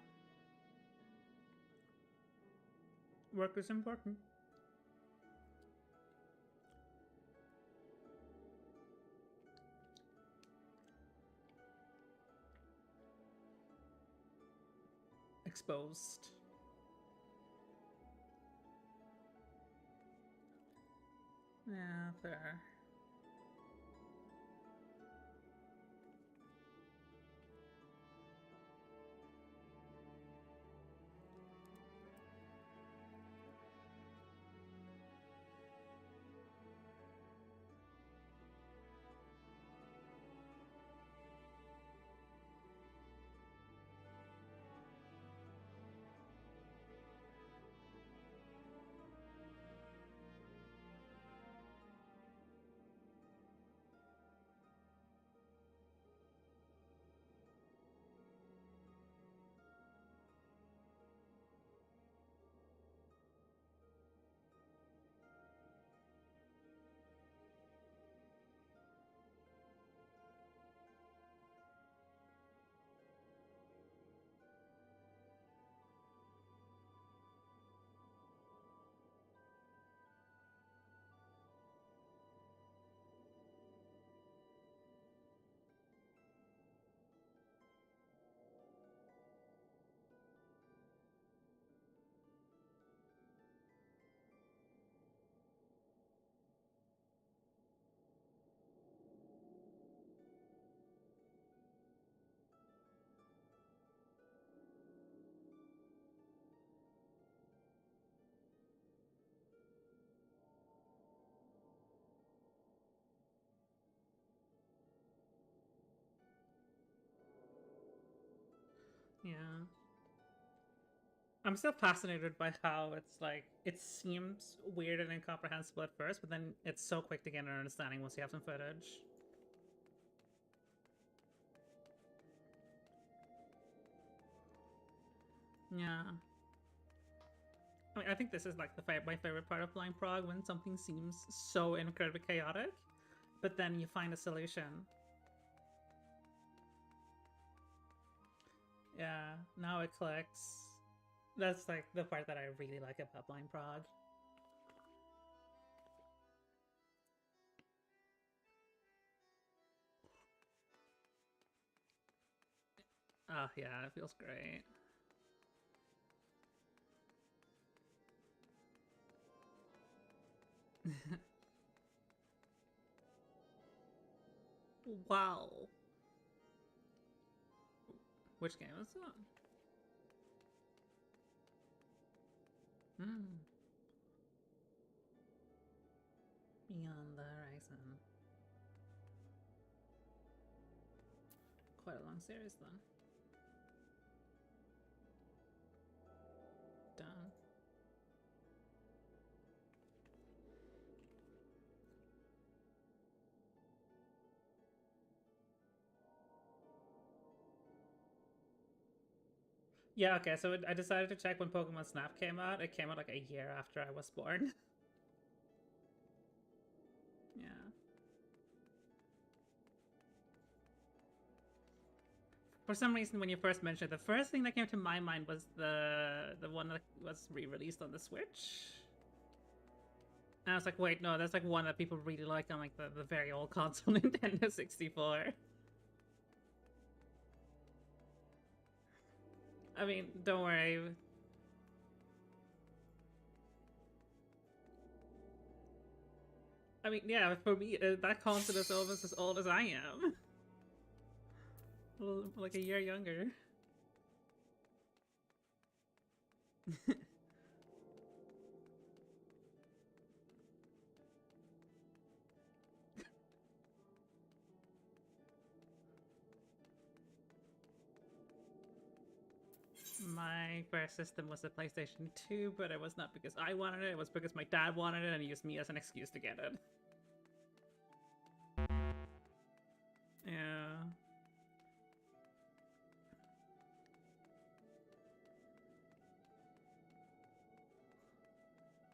Work is important. Exposed. Yeah, fair. Yeah. I'm still fascinated by how it's like, it seems weird and incomprehensible at first, but then it's so quick to get an understanding once you have some footage. Yeah. I mean, I think this is like my favorite part of Blind Prog, when something seems so incredibly chaotic, but then you find a solution. Yeah, now it clicks. That's like the part that I really like about Blind Prog. Oh yeah, it feels great. Wow. Which game is that? Hmm. Beyond the Horizon. Quite a long series then. Done. Yeah, okay, so I decided to check when Pokemon Snap came out. It came out like a year after I was born. Yeah. For some reason, when you first mentioned it, the first thing that came to my mind was the one that was re-released on the Switch. And I was like, wait, no, that's like one that people really like on like the very old console, Nintendo 64. I mean, don't worry. I mean, yeah, for me, that concept is almost as old as I am. Like a year younger. My first system was the PlayStation 2, but it was not because I wanted it, it was because my dad wanted it and he used me as an excuse to get it. Yeah.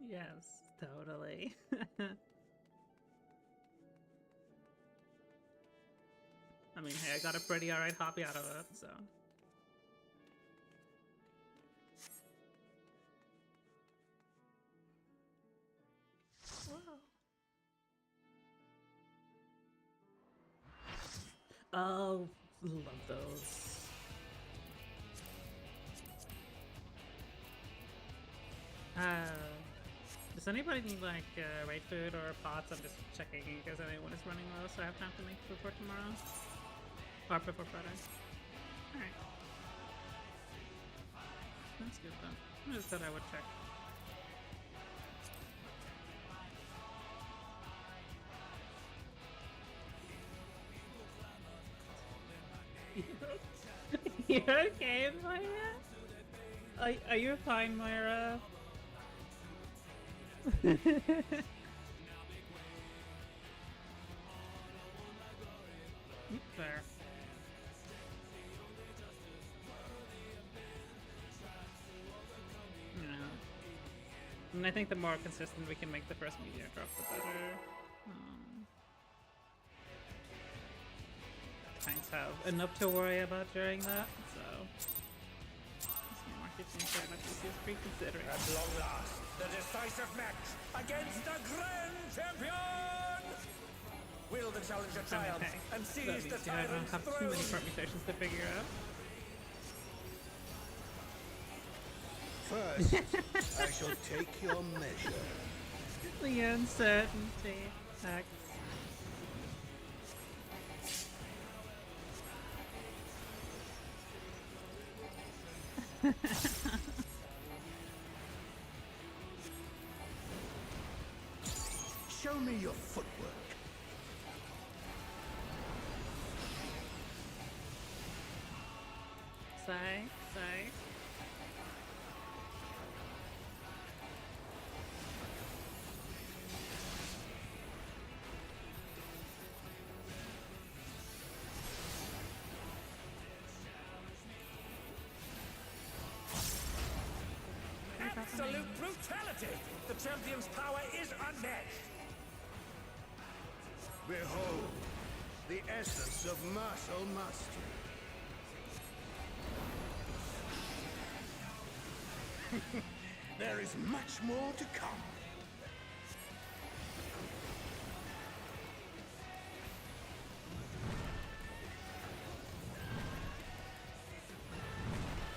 Yes, totally. I mean, hey, I got a pretty alright hobby out of it, so. Oh, love those. Does anybody need like raid food or pots? I'm just checking in case anyone is running low, so I have time to make before tomorrow. Or before Friday. Alright. That's good then. I just thought I would check. You okay, Myra? Are you fine, Myra? There. Yeah. And I think the more consistent we can make the first meteor drop, the better. Tanks have enough to worry about during that, so this market seems like this is reconsidering. At long last, the decisive match against the Grand Champion! Will the challenger triumph and seize the I don't tyrant's have too throne? many permutations to figure out. First, I shall take your measure. The uncertainty. Heck. Show me your footwork. Sigh. Absolute brutality! The champion's power is unmatched! Behold, the essence of martial mastery. There is much more to come.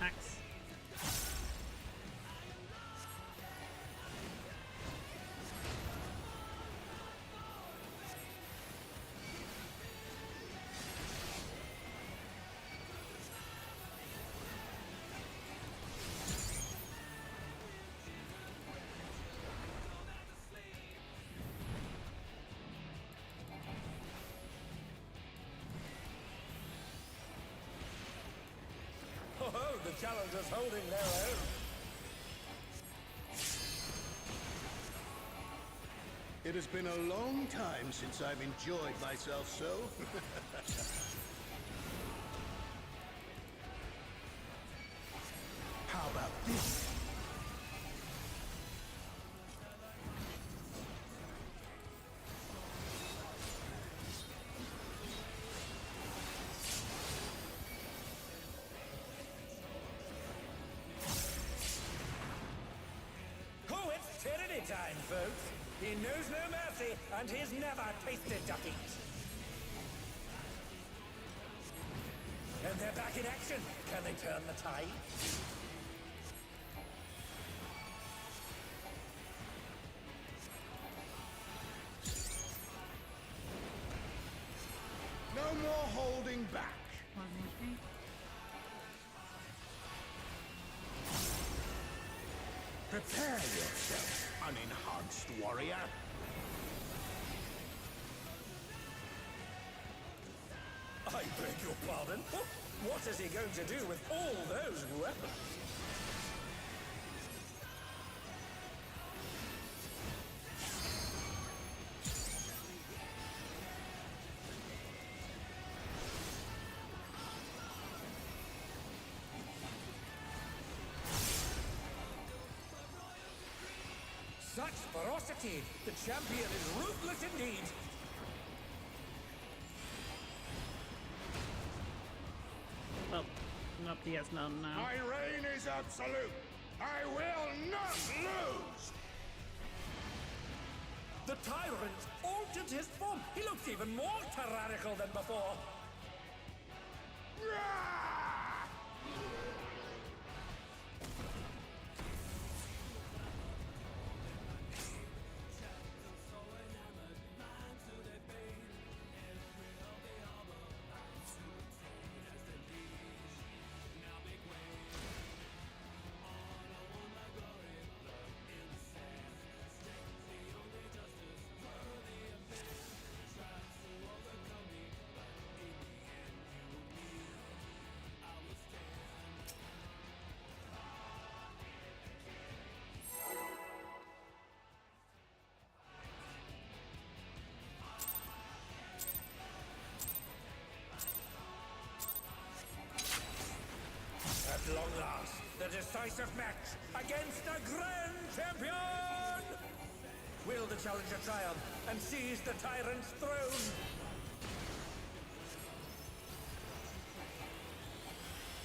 Axe. Oh, the challenger's holding their own. It has been a long time since I've enjoyed myself so. How about this? Oh, it's tyranny time, folks. He knows no mercy, and he's never tasted defeat. And they're back in action. Can they turn the tide? No more holding back. One more thing. Prepare yourself, unenhanced warrior. I beg your pardon? What is he going to do with all those weapons? Such ferocity! The champion is ruthless indeed! Well, not he has none now. My reign is absolute. I will not lose. The tyrant altered his form. He looks even more tyrannical than before. Rah! At long last, the decisive match against the Grand Champion! Will the challenger triumph and seize the tyrant's throne?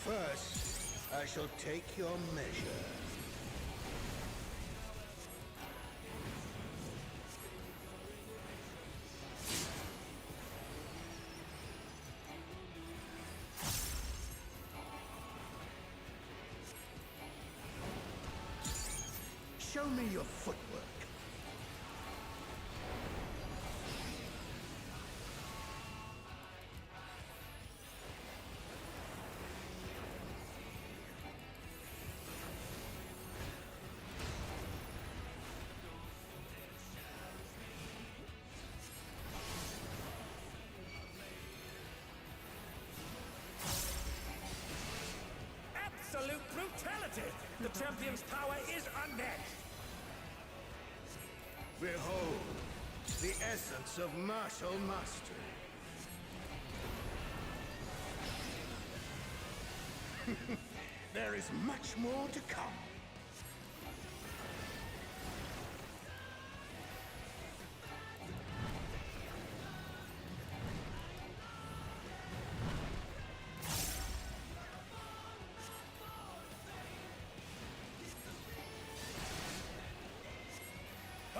First, I shall take your measure. Show me your footwork. Absolute brutality! The champion's power is unmatched! Behold, the essence of martial mastery. There is much more to come.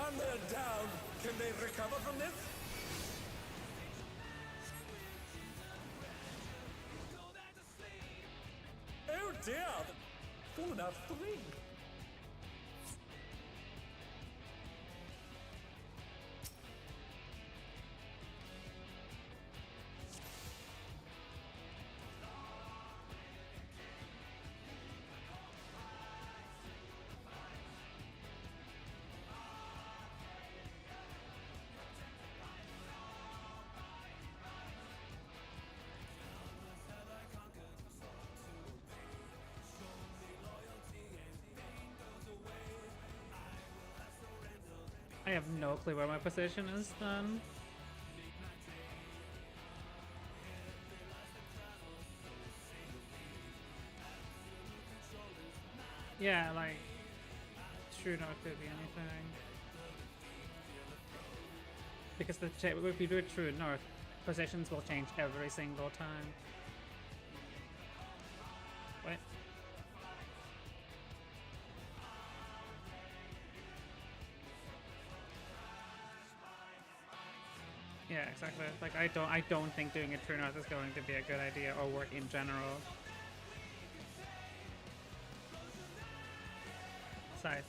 And they're down. Can they recover from this? Oh dear! Fallen out of the ring. I have no clue where my position is then. Yeah, like, true north could be anything. Because if you do it true north, positions will change every single time. Wait. Yeah, Yeah, exactly. Like I don't think doing a True North is going to be a good idea or work in general. Scythe.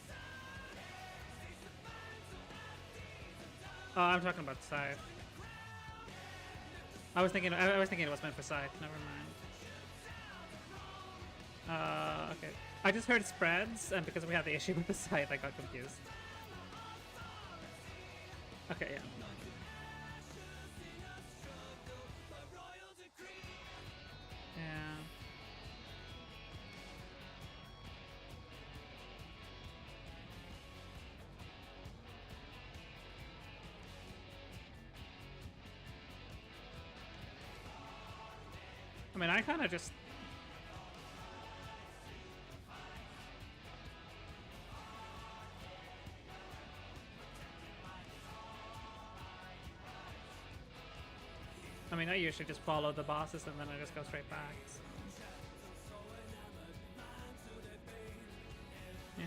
Oh, I'm talking about Scythe. I was thinking it was meant for Scythe. Never mind. Okay. I just heard spreads, and because we had the issue with the Scythe, I got confused. Okay, yeah. Yeah. I mean, I kind of just... I mean, I usually just follow the bosses and then I just go straight back. So. Yeah.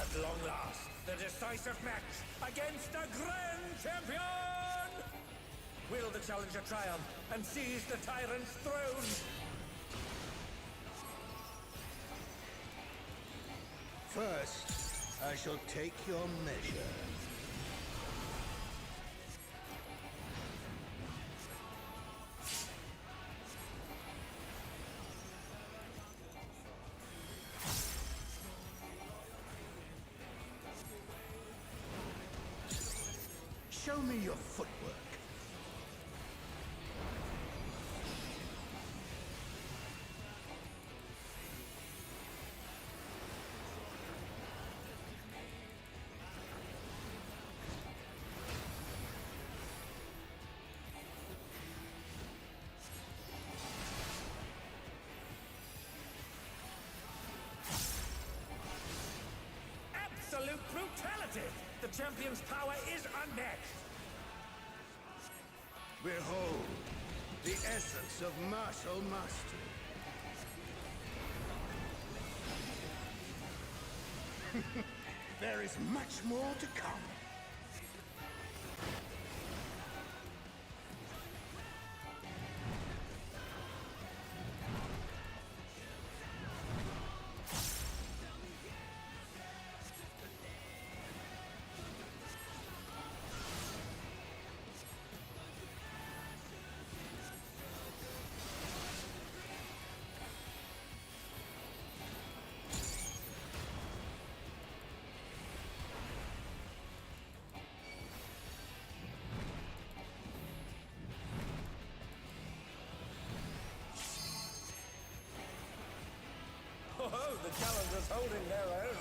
At long last, the decisive match against the Grand Champion! Will the challenger triumph and seize the tyrant's throne? First, I shall take your measure. Show me your footwork. Absolute brutality! The champion's power is unmatched! Behold, the essence of martial mastery. There is much more to come. of the challengers holding their own.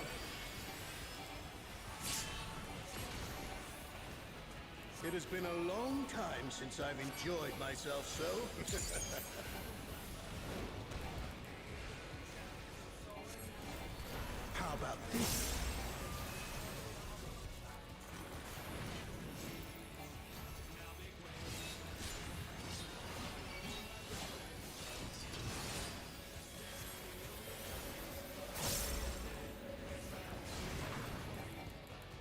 It has been a long time since I've enjoyed myself so. How about this?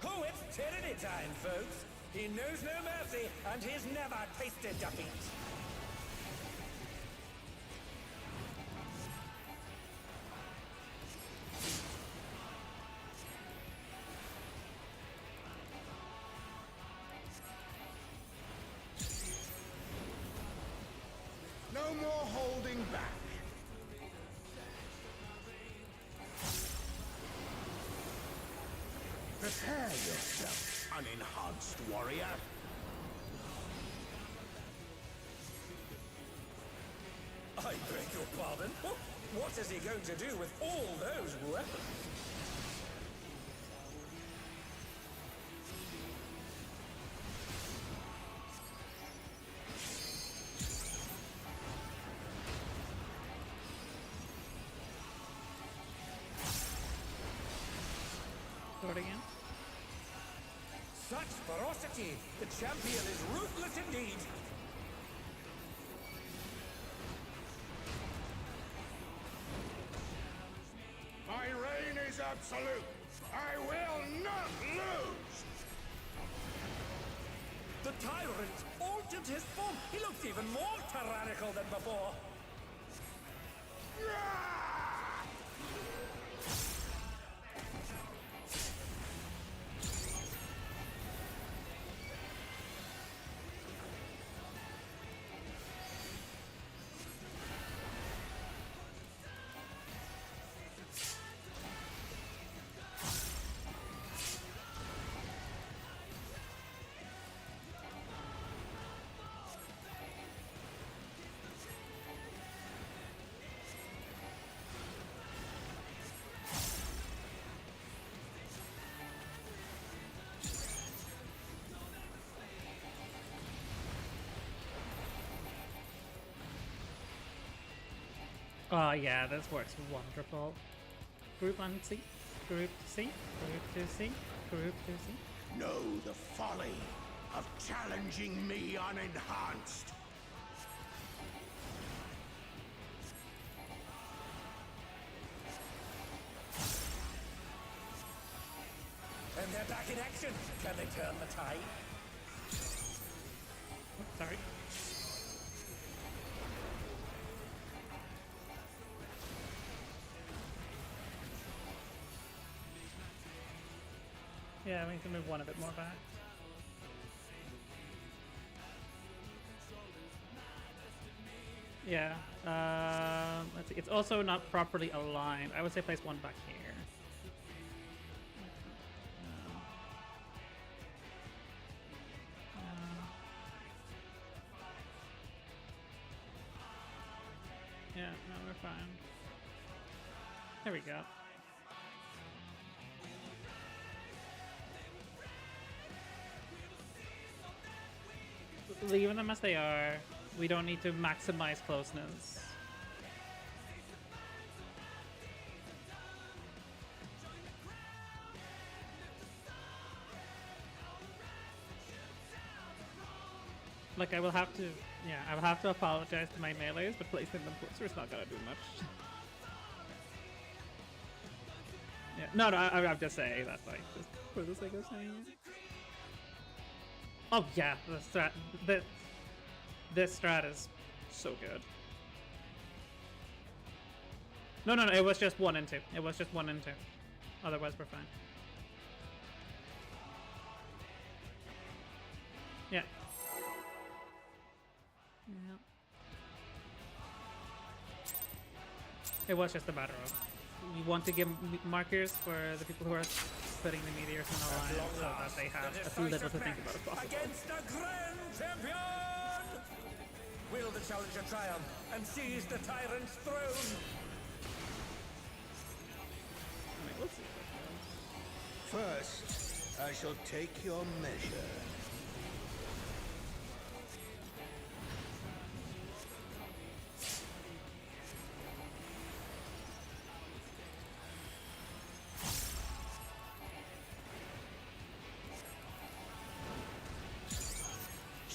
Oh, it's tyranny time, folks. He knows no mercy, and he's never tasted defeat. No more holding back. Prepare yourself, unenhanced warrior. I beg your pardon? What is he going to do with all those weapons? Sword again. Such ferocity! The champion is ruthless indeed! My reign is absolute. I will not lose. The tyrant altered his form. He looks even more tyrannical than before. Oh yeah, this works wonderful. Group on C, group C, group to C, group to C. Know the folly of challenging me unenhanced. And they're back in action. Can they turn the tide? Oops, sorry. Yeah, we need to move one a bit more back. Yeah, let's see. It's also not properly aligned. I would say place one back here. Yeah, no, we're fine. There we go. Leaving them as they are. We don't need to maximize closeness. Like, I will have to, yeah, I will have to apologize to my melees, but placing them closer is not gonna do much. Yeah, no, I'm just saying that, like, just for the sake of saying it. Oh yeah, this strat is so good. No, it was just 1 and 2. It was just 1 and 2. Otherwise, we're fine. Yeah. Yeah. It was just a matter of we want to give markers for the people who are putting the meteors in the line so that they have as little to think about as possible. Against the Grand Champion! Will the challenger triumph and seize the tyrant's throne? We'll see what it First, I shall take your measure.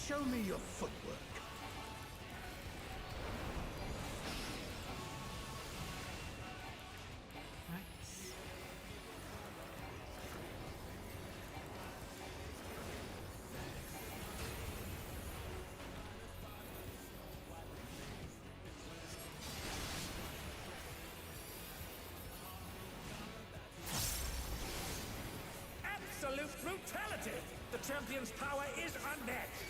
Show me your footwork. Nice. Absolute brutality! The champion's power is unmatched!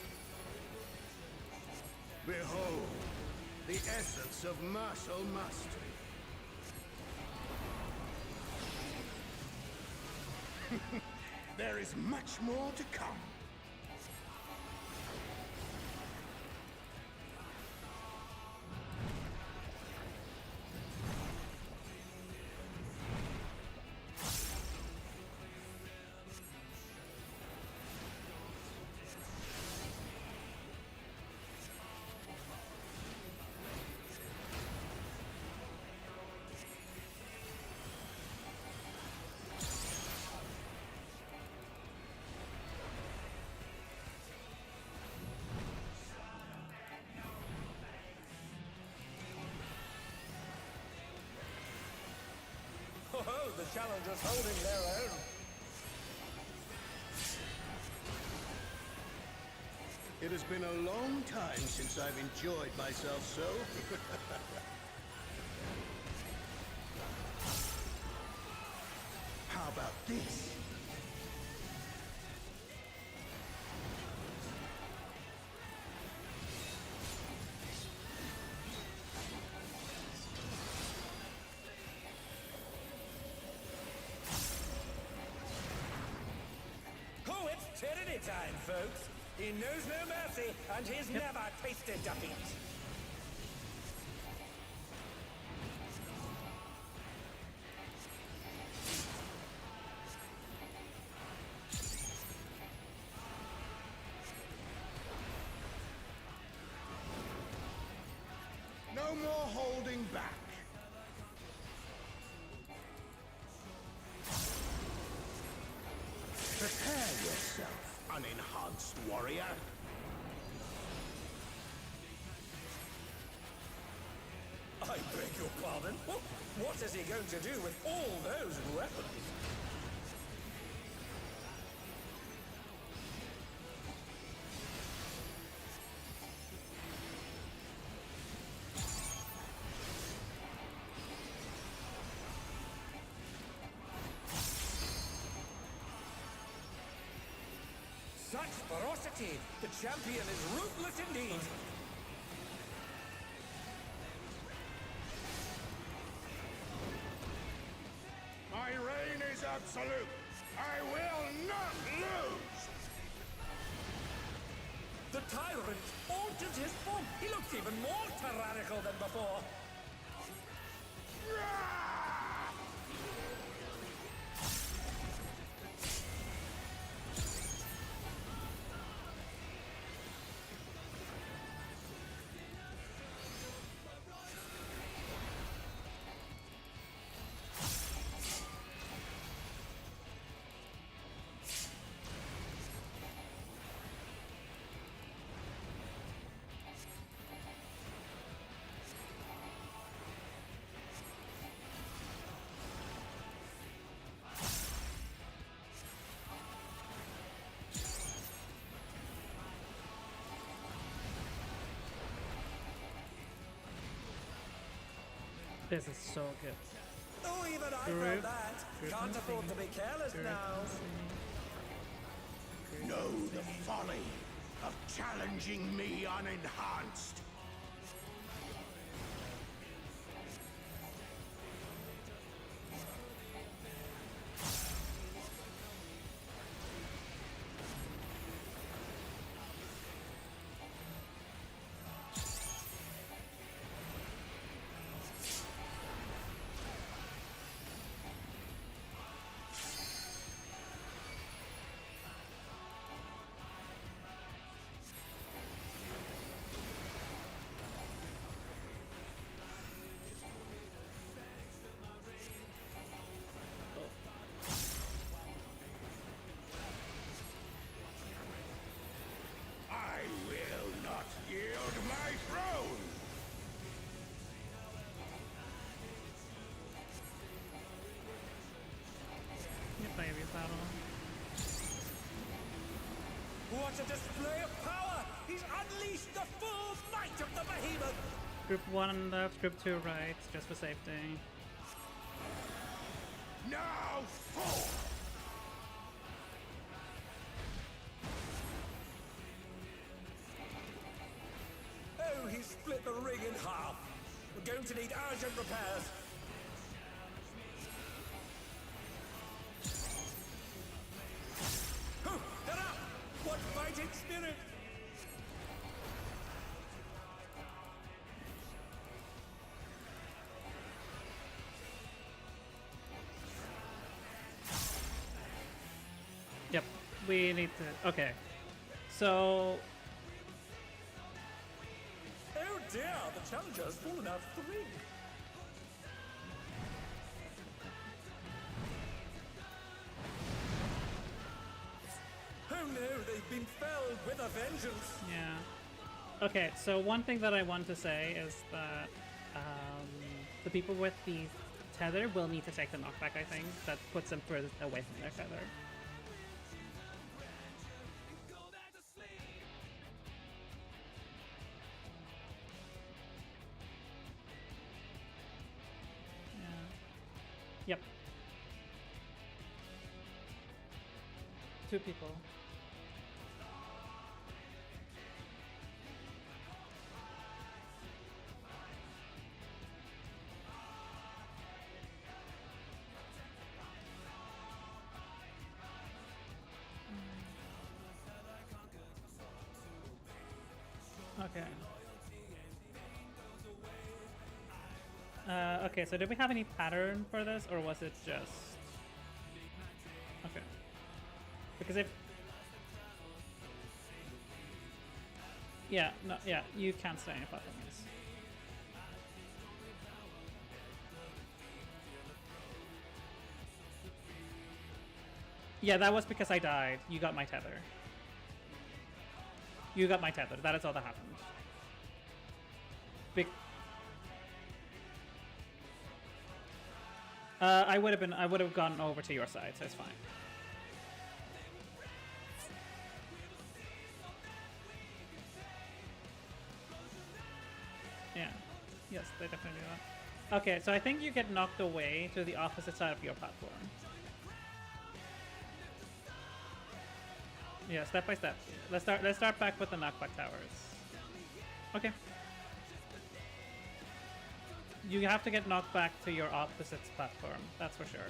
Behold, the essence of martial mastery. There is much more to come. Oh, the challenger's holding their own. It has been a long time since I've enjoyed myself so. How about this? Oh, it's tyranny time, folks. He knows no mercy, and he's never tasted defeat. No more holding back. Prepare yourself, unenhanced warrior. I beg your pardon? What is he going to do with all those weapons? Such ferocity! The champion is ruthless indeed! My reign is absolute. I will not lose. The tyrant altered his form. He looked even more tyrannical than before. This is so good. Oh, even I Good. felt that. Good Can't missing. afford to be careless Good now. missing. Know the folly of challenging me unenhanced. battle. What a display of power! He's unleashed the full might of the behemoth! Group 1 left, group 2 right, just for safety. Now fall! Oh, he split the ring in half. We're going to need urgent repairs. Oh, they're up! What fighting spirit! Yep, we need to... Okay. So... Oh dear, the challenger has fallen out of the ring. Oh no, they've been felled with a vengeance. Yeah. Okay, so one thing that I want to say is that the people with the tether will need to take the knockback, I think. That puts them further away from their tether. Yep. 2 people. Okay. Okay, so did we have any pattern for this, or was it just... Okay. Because if... Yeah, no, yeah, you can't stay on your platforms. Yeah, that was because I died. You got my tether. You got my tether. That is all that happened. I would have gone over to your side, so it's fine. Yeah. Yes, they definitely do that. Okay, so I think you get knocked away to the opposite side of your platform. Yeah, step by step. Let's start back with the knockback towers. Okay. You have to get knocked back to your opposite platform, that's for sure.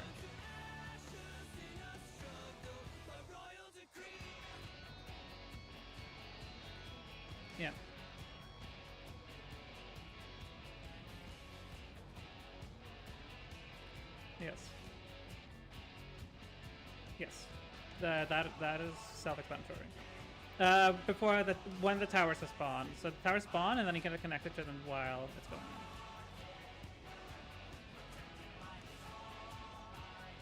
Yeah. Yes. Yes. That is self-explanatory. When the towers spawn. So the towers spawn and then you can connect it to them while it's going on.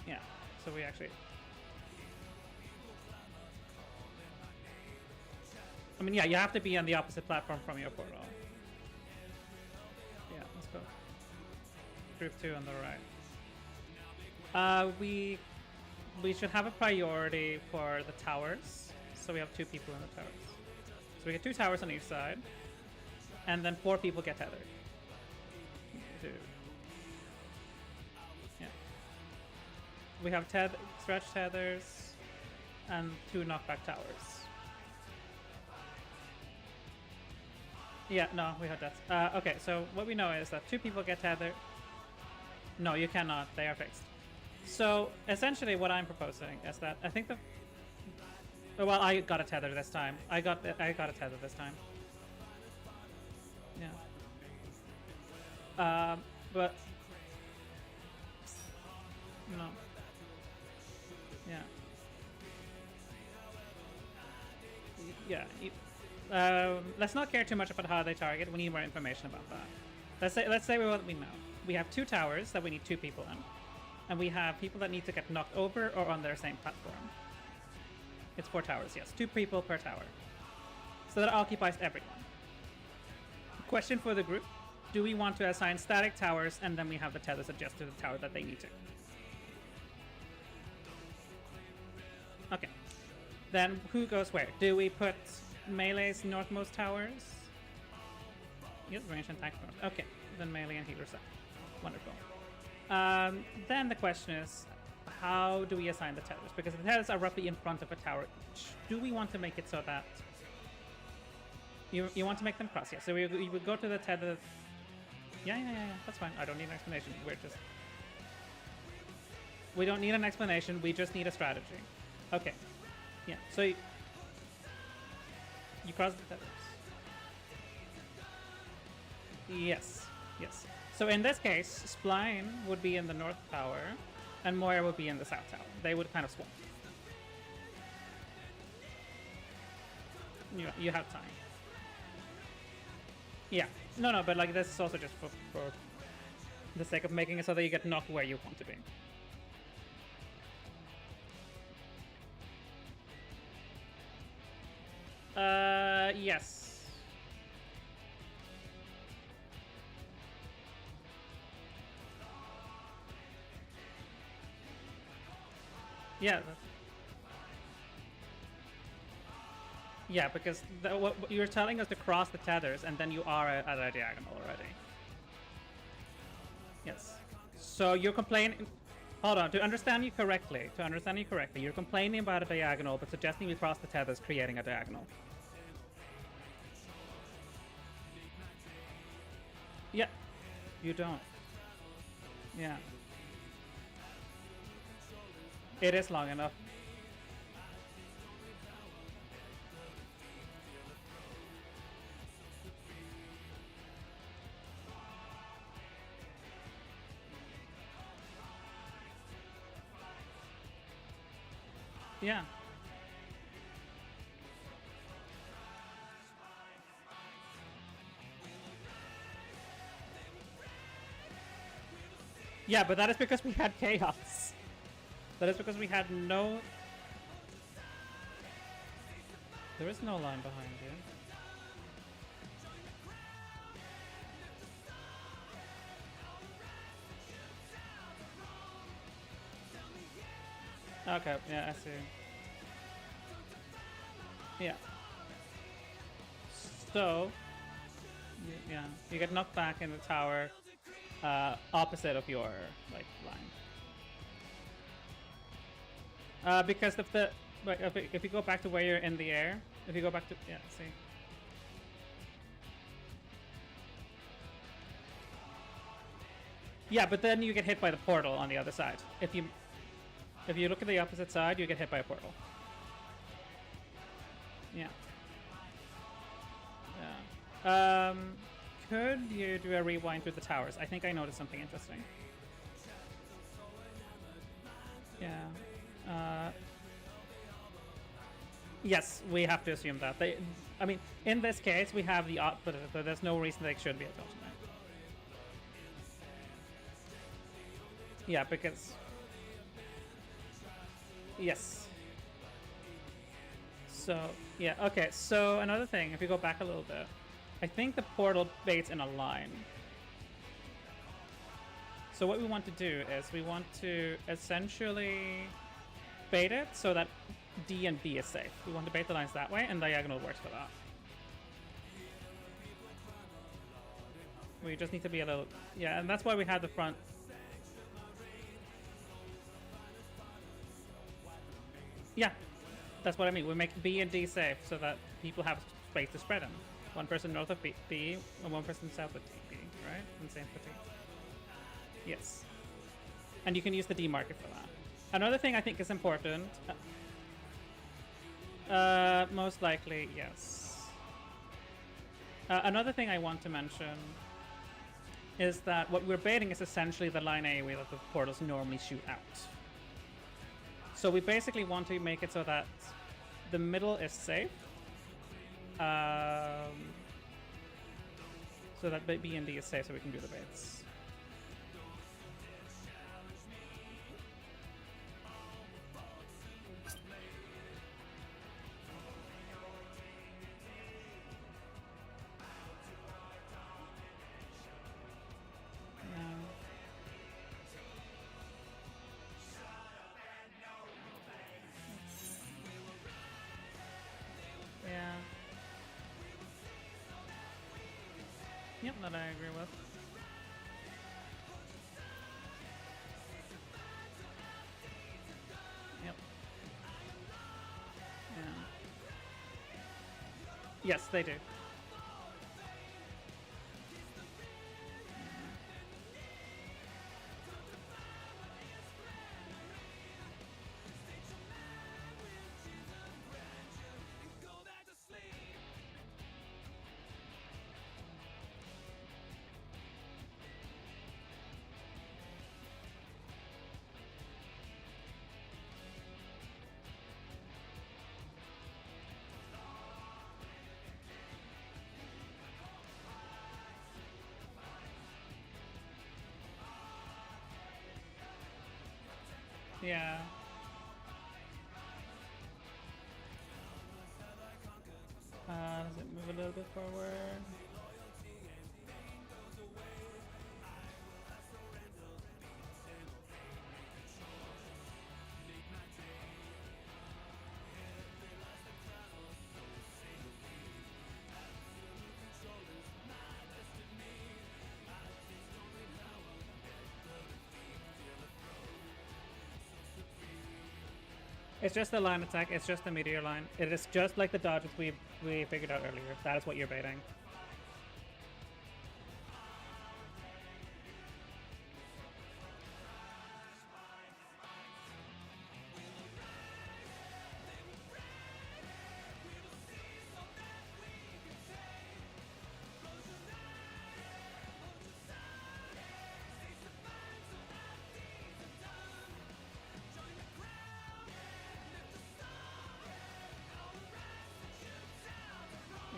Yeah, so we actually... I mean, yeah, you have to be on the opposite platform from your portal. Yeah, let's go. Group 2 on the right. We should have a priority for the towers. So we have 2 people in the towers. So we get 2 towers on each side. And then 4 people get tethered. 2. We have stretch tethers and 2 knockback towers. Yeah, no, we have that. Okay, so what we know is that 2 people get tethered. No, you cannot. They are fixed. So essentially, what I'm proposing is that I think well, I got a tether this time. I got a tether this time. Yeah. But no. Yeah. Let's not care too much about how they target. We need more information about that. Let's say what we know. We have 2 towers that we need 2 people in, and we have people that need to get knocked over or on their same platform. It's 4 towers, yes. 2 people per tower. So that occupies everyone. Question for the group: do we want to assign static towers and then we have the tethers adjust to the tower that they need to? Okay. Then who goes where? Do we put melee's northmost towers? Yes, range and attack north. Okay, then melee and healers up. Wonderful. Then the question is, how do we assign the tethers? Because the tethers are roughly in front of a tower each. Do we want to make it so that you want to make them cross? Yeah. So we would go to the tether. Yeah. That's fine. I don't need an explanation. We don't need an explanation. We just need a strategy. Okay. Yeah. So you cross the tethers. Yes. So in this case, Spline would be in the north tower, and Moira would be in the south tower. They would kind of swap. You have time. Yeah. No, but like this is also just for the sake of making it so that you get knocked where you want to be. Yes. Yeah. Yeah, because what you're telling us to cross the tethers, and then you are at a diagonal already. Yes. So you're complaining. Hold on. To understand you correctly, you're complaining about a diagonal, but suggesting we cross the tethers, creating a diagonal. Yeah. You don't. Yeah. It is long enough. Yeah. Yeah, but that is because we had chaos. That is because we had no... There is no line behind you. Okay, yeah, I see. Yeah. So, yeah, you get knocked back in the tower opposite of your like line. Because if the if you go back to where you're in the air, if you go back to see. Yeah, but then you get hit by the portal on the other side. If you look at the opposite side, you get hit by a portal. Yeah. Yeah. Could you do a rewind through the towers? I think I noticed something interesting. Yeah. Yes, we have to assume that. I mean, in this case, we have the but there's no reason they should be at alternate. Yeah, because... Yes. So, yeah, okay, so another thing, if you go back a little bit, I think the portal baits in a line. So what we want to do is we want to essentially bait it so that D and B is safe. We want to bait the lines that way, and diagonal works for that. We just need to be a little... Yeah, and that's why we had the front... Yeah, that's what I mean. We make B and D safe so that people have space to spread in. One person north of B and one person south of B, right? And same for T. Yes. And you can use the D marker for that. Another thing I think is important... most likely, yes. Another thing I want to mention is that what we're baiting is essentially the line AoE that the portals normally shoot out. So we basically want to make it so that the middle is safe. So that B and D is safe so we can do the baits. that I agree with. Yep. Yeah. Yes, they do. Yeah. Does it move a little bit forward? It's just the line attack, it's just the meteor line. It is just like the dodges we figured out earlier. That is what you're baiting.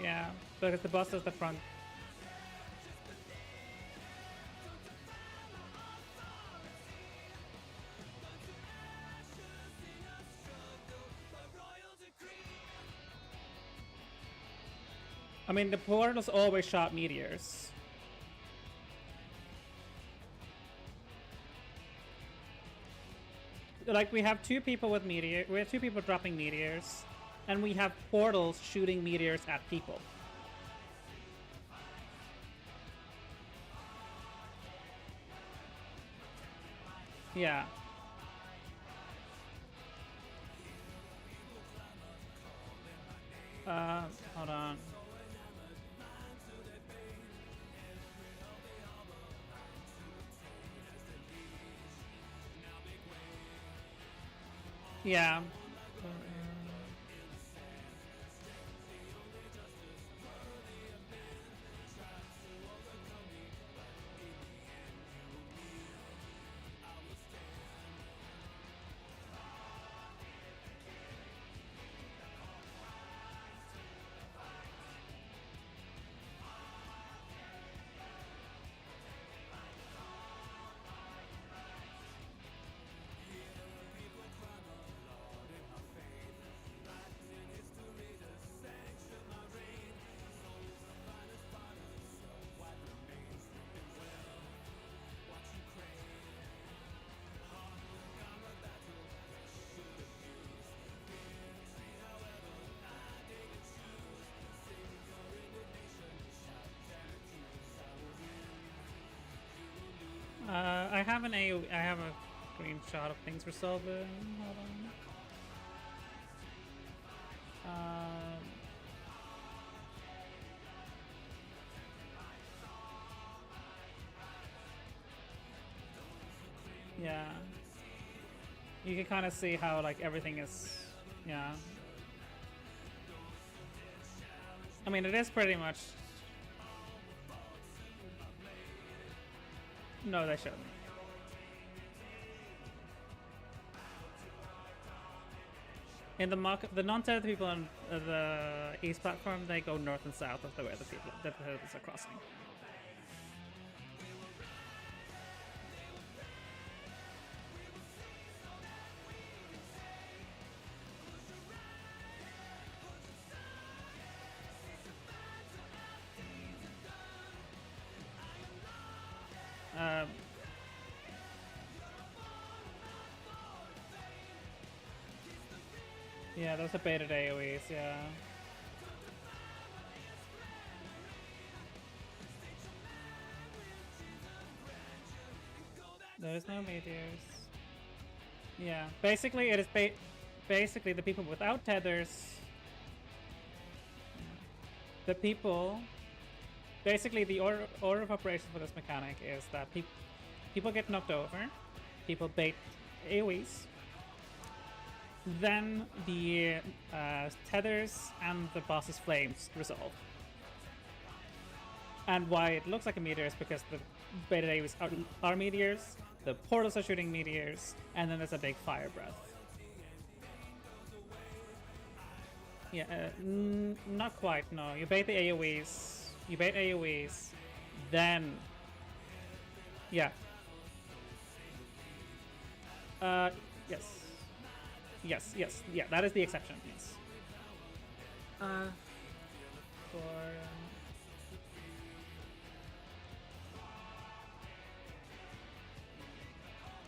Yeah, because the bus is the front. I mean, the portals always shot meteors. Like, we have two people with meteor. We have two people dropping meteors. And we have portals shooting meteors at people. Yeah. Hold on. Yeah. I have an AoE. I have a screenshot of things we're solving. Hold on. Yeah. You can kind of see how like everything is. Yeah. I mean, it is pretty much. No, they shouldn't. In the non-tethered people on the east platform, they go north and south of the way the people the tethers are crossing. Yeah, those are baited AoEs, yeah. There's no meteors. Yeah, basically it is basically the people without tethers. The people, basically the order of operations for this mechanic is that people get knocked over, people bait AoEs, then the tethers and the boss's flames resolve. And why it looks like a meteor is because the baited AoEs are meteors, the portals are shooting meteors, and then there's a big fire breath. Yeah, not quite, no. You bait the AoEs, then... Yeah. Yes. Yes, yeah, that is the exception, yes.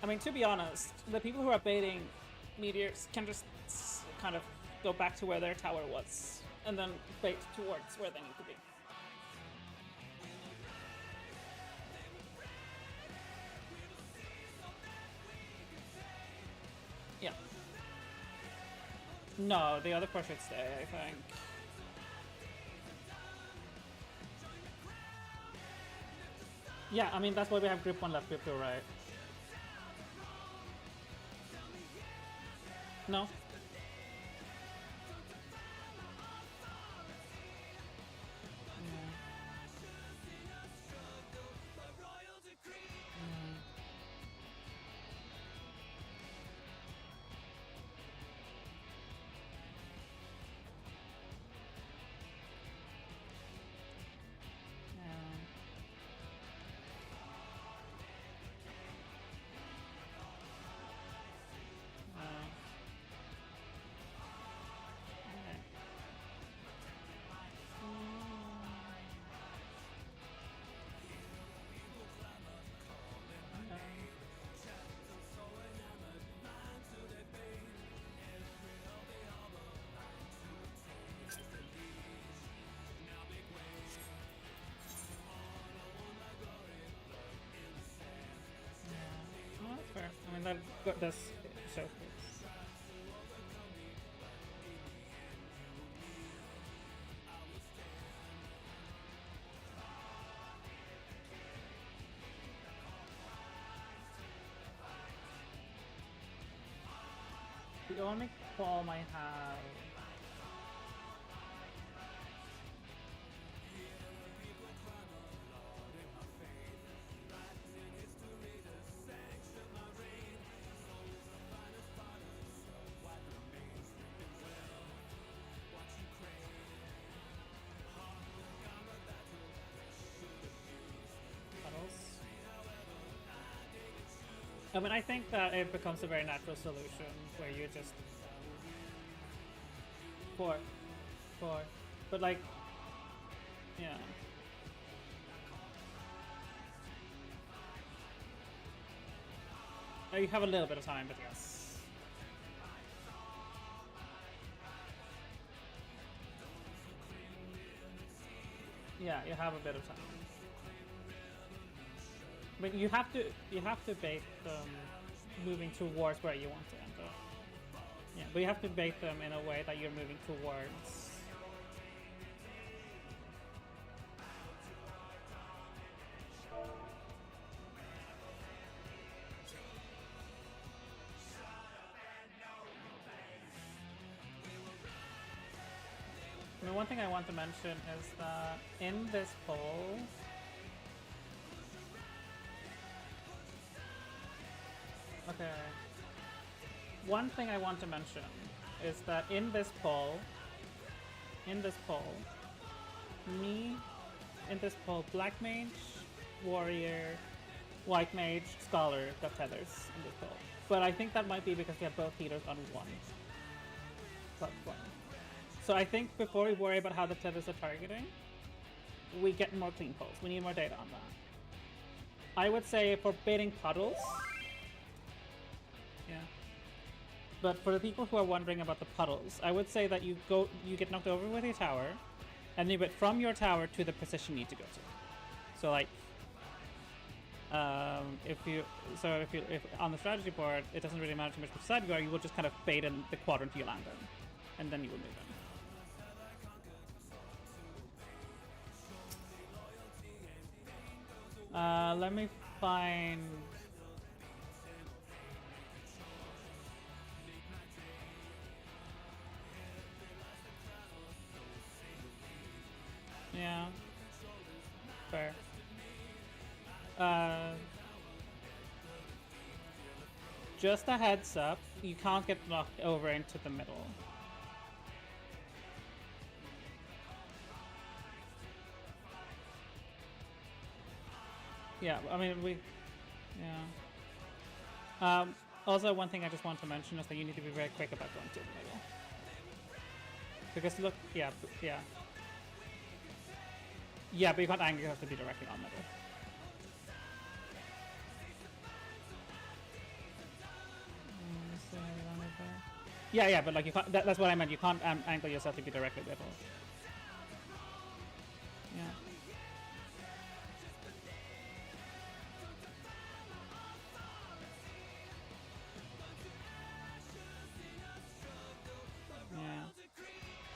I mean, to be honest, the people who are baiting meteors can just kind of go back to where their tower was, and then bait towards where they need to be. Yeah. No, the other core should stay, I think. Yeah, I mean, that's why we have group 1 left, group 2, right? No? I mean, that does show things. The only qualm I have... I mean, I think that it becomes a very natural solution where you just... Four. But like... Yeah. You have a little bit of time, but yes. Yeah, you have a bit of time. But you have to bait them moving towards where you want to end up. Yeah, but you have to bait them in a way that you're moving towards. I mean, one thing I want to mention is that in this poll, okay. One thing I want to mention is that in this poll, Black Mage, Warrior, White Mage, Scholar got tethers in this poll. But I think that might be because we have both healers on one platform. So I think before we worry about how the tethers are targeting, we get more clean polls. We need more data on that. I would say for baiting puddles, yeah. But for the people who are wondering about the puddles, I would say that you get knocked over with your tower, and you get from your tower to the position you need to go to. So like, if on the strategy board it doesn't really matter too much which side you are, you will just kind of bait in the quadrant you land in, and then you will move in. Let me find. Yeah. Fair. Just a heads up, you can't get knocked over into the middle. Yeah, I mean, yeah. Also, one thing I just want to mention is that you need to be very quick about going to the middle. Because look, yeah. Yeah, but you can't angle, you have to be directly on middle. Yeah, but like you can't. That's what I meant. You can't angle yourself to be directly middle. Yeah.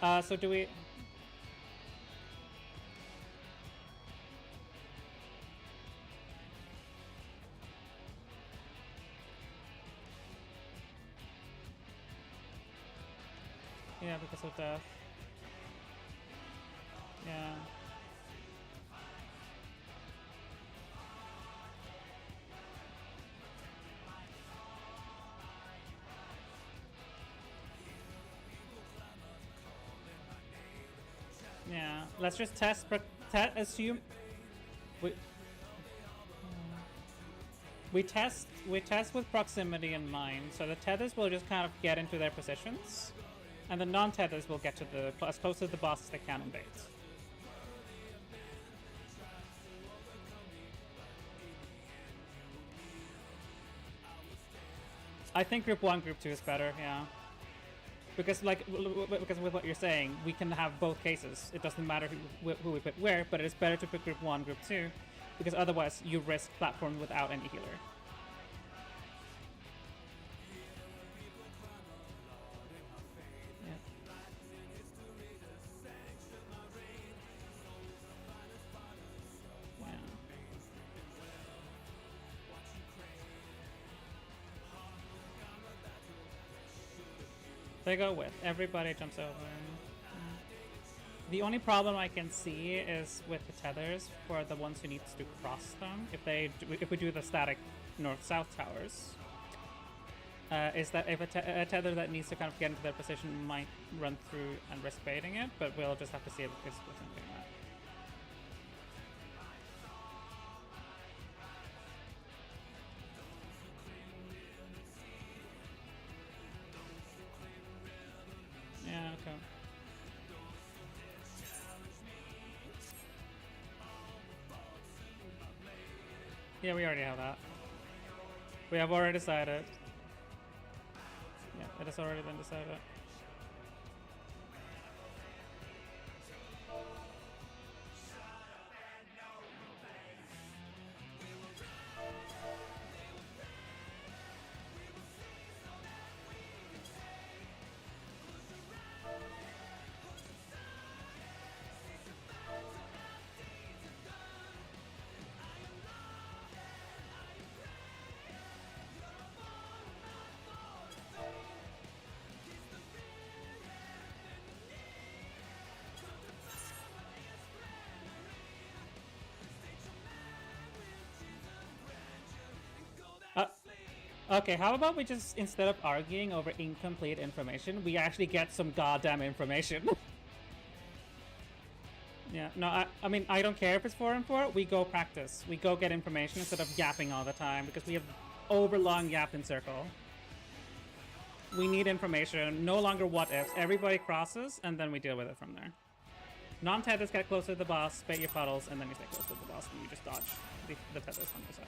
Yeah. So do we? Yeah, because of death. Yeah. Yeah. Let's just test. Assume. We test with proximity in mind, so the tethers will just kind of get into their positions. And the non-tethers will get to as close to the boss as they can in bait. I think group 1, group 2 is better, yeah. Because with what you're saying, we can have both cases. It doesn't matter who we put where, but it is better to put group 1, group 2, because otherwise you risk platform without any healer. They go with. Everybody jumps over. The only problem I can see is with the tethers for the ones who need to cross them. If we do the static north-south towers, is that if a tether that needs to kind of get into their position might run through and risk baiting it, but we'll just have to see if it's something like that. Yeah, okay. Yeah, we already have that. We have already decided. Yeah, it has already been decided. Okay, how about we just, instead of arguing over incomplete information, we actually get some goddamn information. Yeah, no, I mean, I don't care if it's 4 and 4, we go practice. We go get information instead of yapping all the time, because we have overlong yap in circle. We need information, no longer what ifs. Everybody crosses, and then we deal with it from there. Non-tethers get closer to the boss, bait your puddles, and then you stay close to the boss, and you just dodge the tethers on the side.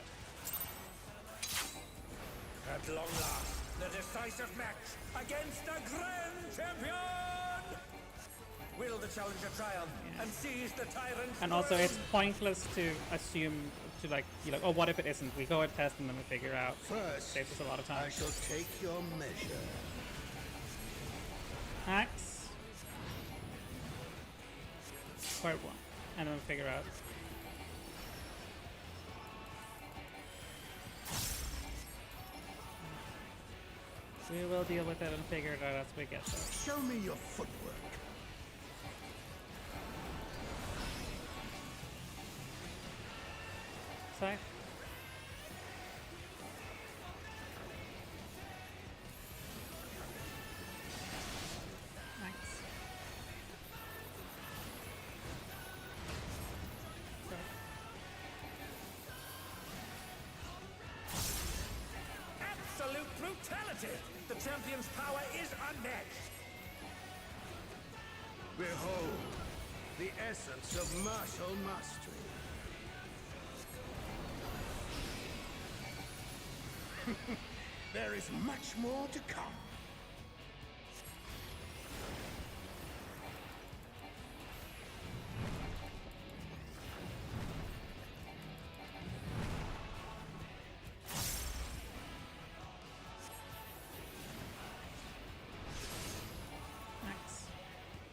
At long last, the decisive match against the Grand Champion! Will the challenger triumph and seize the tyrant's And also, throne? it's pointless to assume to like, you like, oh, what if it isn't? We go and test and then we figure out. First, Saves us a lot of I time. shall take your measure. Axe. Part one, and then we figure out. We will deal with it and figure it out as we get there. Show me your footwork. Side. Nice. Absolute brutality! The champion's power is unmatched! Behold, the essence of martial mastery. There is much more to come. Nice.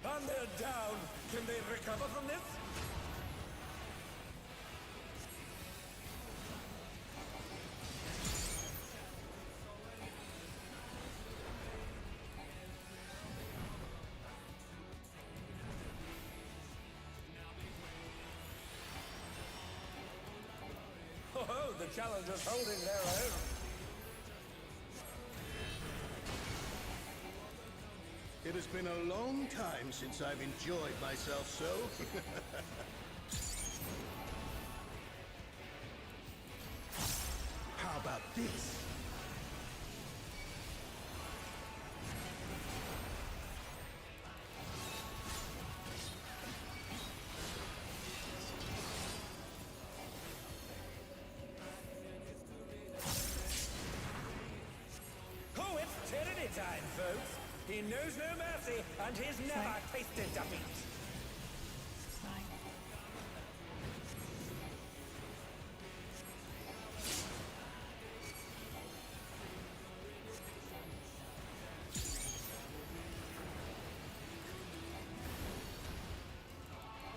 And they're down! Can they recover from this? Oh, the challenger's holding their own. It has been a long time since I've enjoyed myself so. How about this? Oh, it's tyranny time, folks! He knows no mercy, and he's never tasted defeat!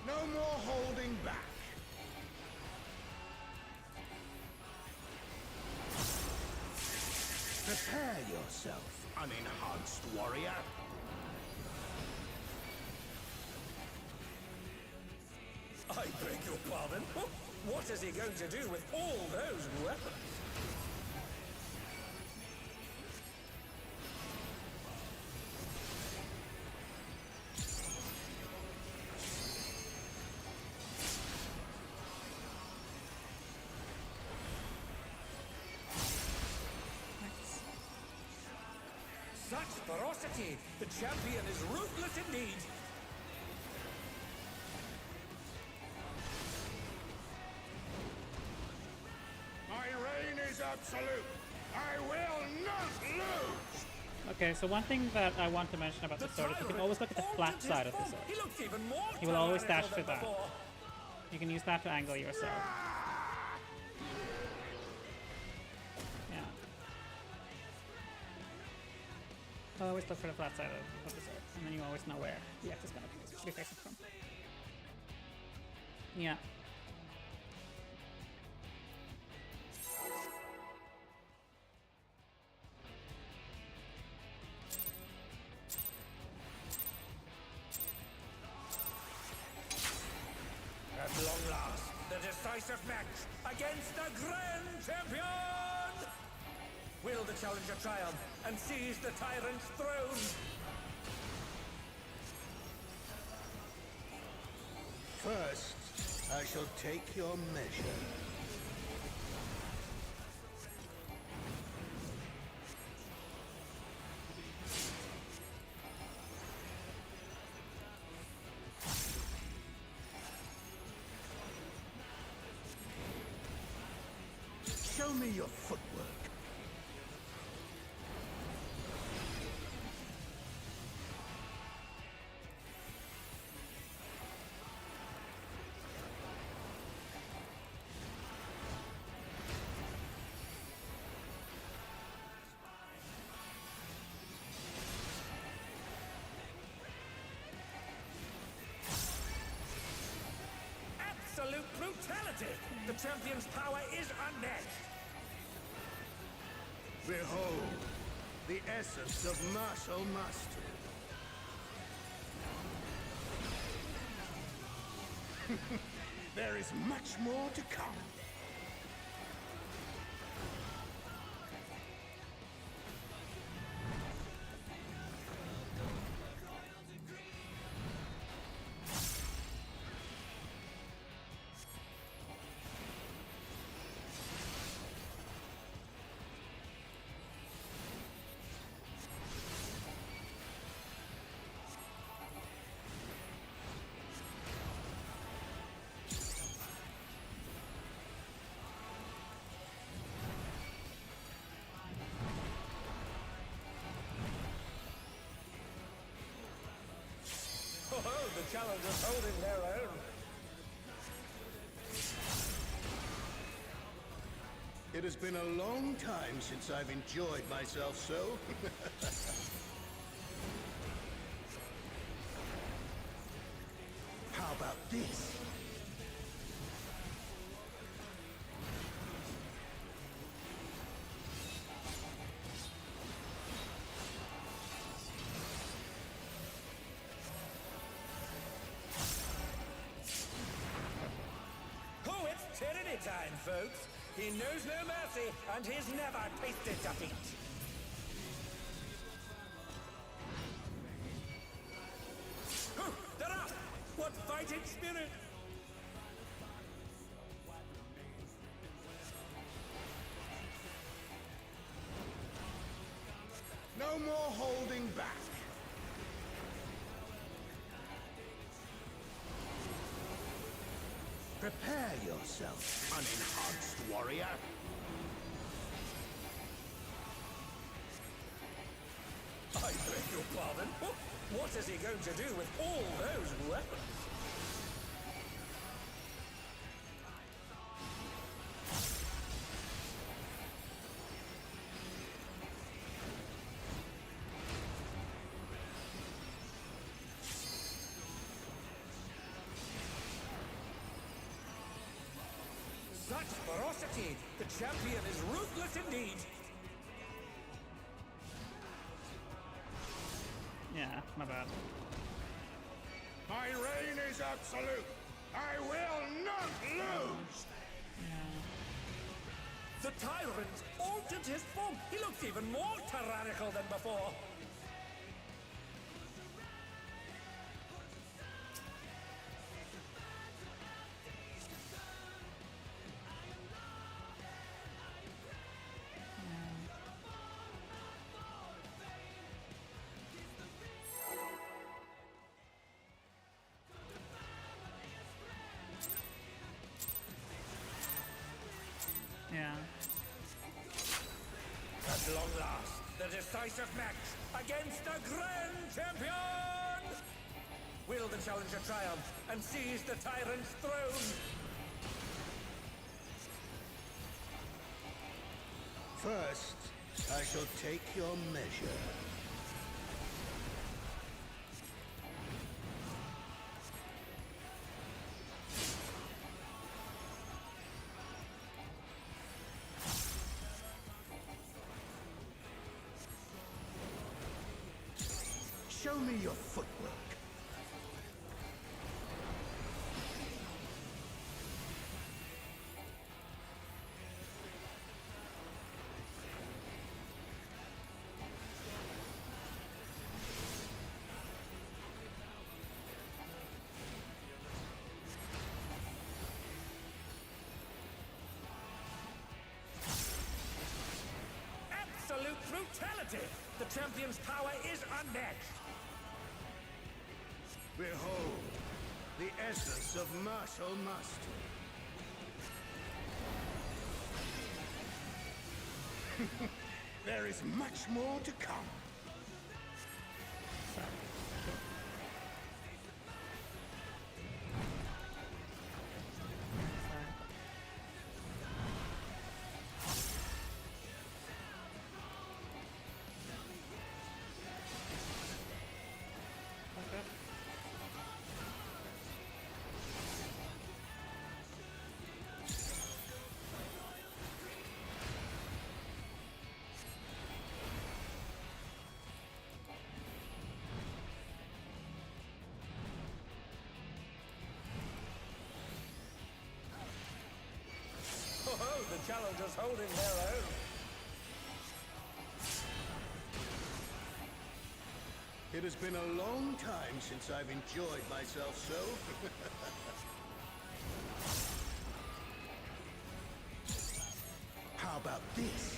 No more holding back. Prepare yourself, unenhanced warrior. I beg your pardon? What is he going to do with all those weapons? Such ferocity! The champion is ruthless indeed! My reign is absolute. I will not lose. Okay, so one thing that I want to mention about the sword is you can always look at the flat side of the sword. He looks even more He will always dash tyrannical to than that. before. You can use that to angle yourself. Yeah. Always look for the flat side of the sword, and then you always know where the X is going to be facing from. Yeah. At long last, the decisive match against the Grand Champion! Will the challenger triumph and seize the tyrant's throne? First, I shall take your measure. Show me your footwork. brutality! The champion's power is unmatched! Behold, the essence of martial mastery. There is much more to come. Oh, the challengers holding their own. It has been a long time since I've enjoyed myself so. How about this? Oh, it's tyranny time, folks. He knows no mercy, and he's never tasted defeat. Oh, they're up! What fighting spirit! No more holding back. Prepare yourself, unenhanced warrior. I beg your pardon? What is he going to do with all those weapons? Such ferocity! The champion is ruthless indeed! Yeah, my bad. My reign is absolute. I will not lose. The tyrant altered his form! He looks even more tyrannical than before! Yeah. At long last, the decisive match against the Grand Champion! Will the challenger triumph and seize the tyrant's throne? First, I shall take your measure. Show me your footwork. Absolute brutality! The champion's power is unmatched! Behold, the essence of martial mastery. There is much more to come. the challengers holding their own. It has been a long time since I've enjoyed myself so. How about this?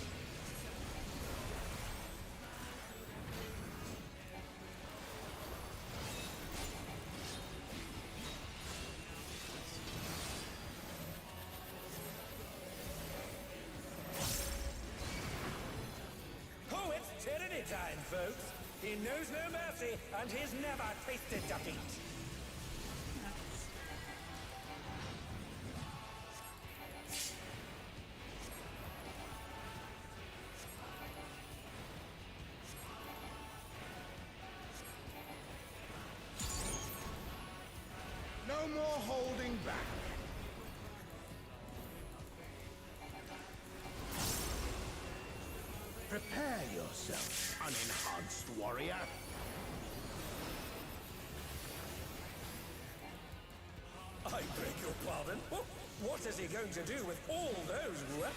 Oh, it's tyranny time, folks. He knows no mercy, and he's never tasted defeat. No more holding back. Prepare yourself, unenhanced warrior. I beg your pardon? What is he going to do with all those weapons?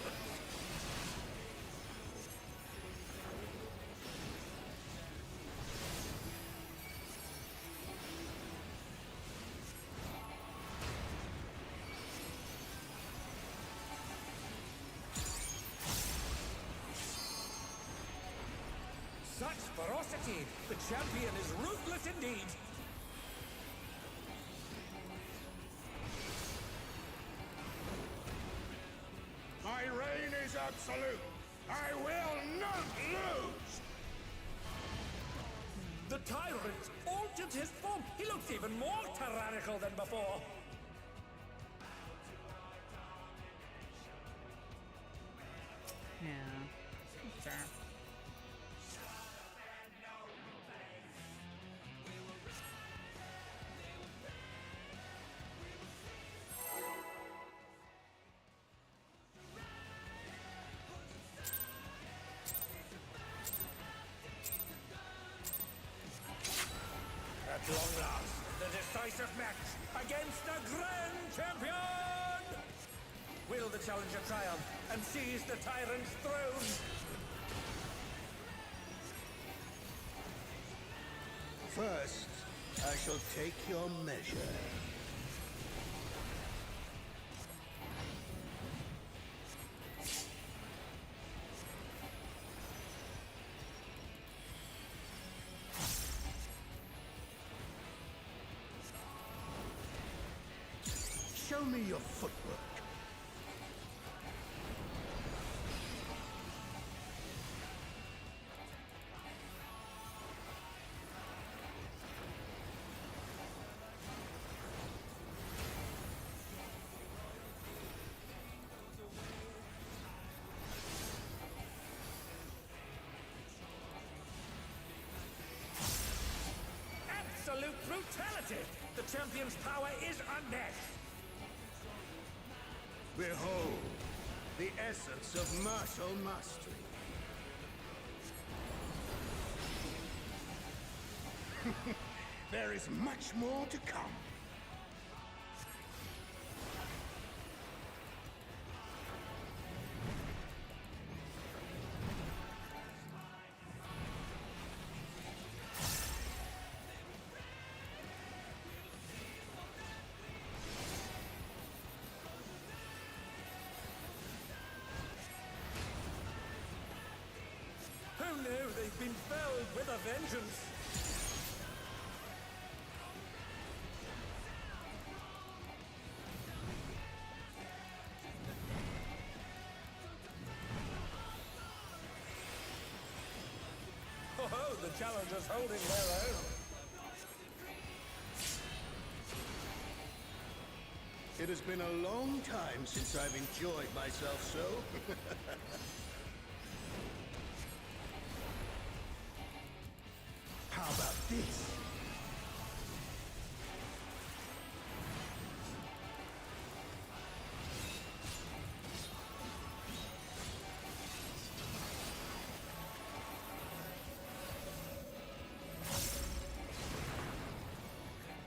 Such ferocity! The champion is ruthless indeed! My reign is absolute. I will not lose. The tyrant altered his form. He looks even more tyrannical than before. Yeah. Sure. At long last, the decisive match against the Grand Champion! Will the challenger triumph and seize the tyrant's throne? First, I shall take your measure. Show me your footwork. Absolute brutality! The champion's power is unmatched! Behold, the essence of martial mastery. There is much more to come. Who knew they've been felled with a vengeance? Oh, the challengers holding their own. It has been a long time since I've enjoyed myself so. How about this?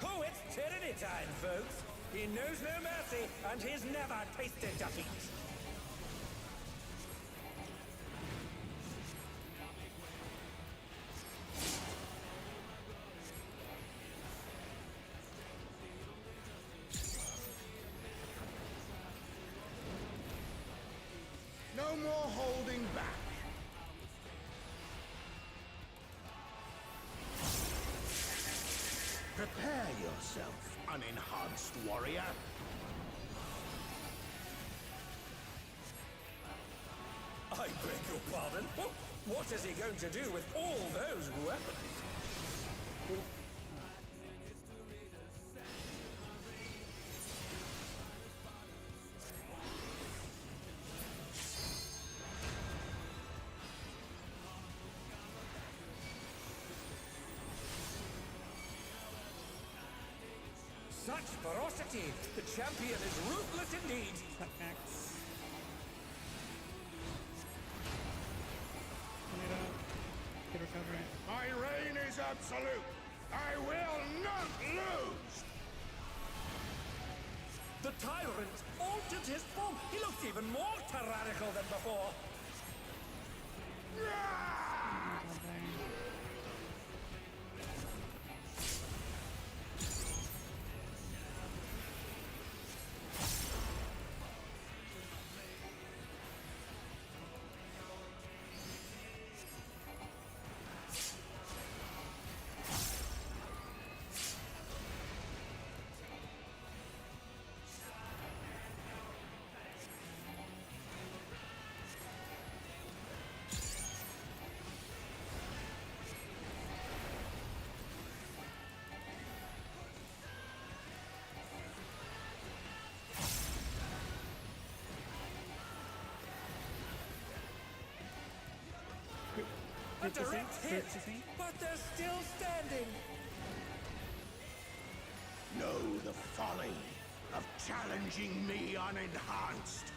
Oh, it's tyranny time, folks. He knows no mercy, and he's never tasted defeat. yourself, unenhanced warrior. I beg your pardon? What is he going to do with all those weapons? Such ferocity! The champion is ruthless indeed! Setbacks. Tornado. Good recovery. My reign is absolute. I will not lose. The tyrant altered his form. He looked even more tyrannical than before. A direct hit, but they're still standing. Know the folly of challenging me unenhanced.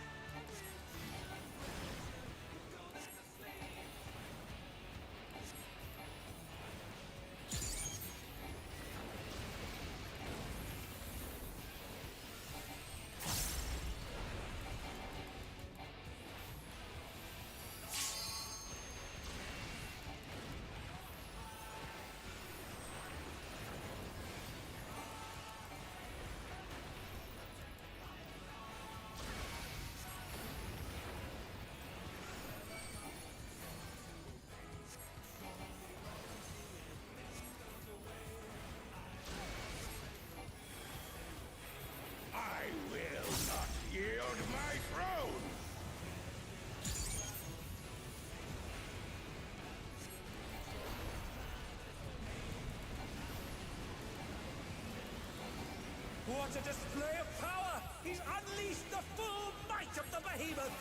I will not yield my throne! What a display of power! He's unleashed the full might of the behemoth!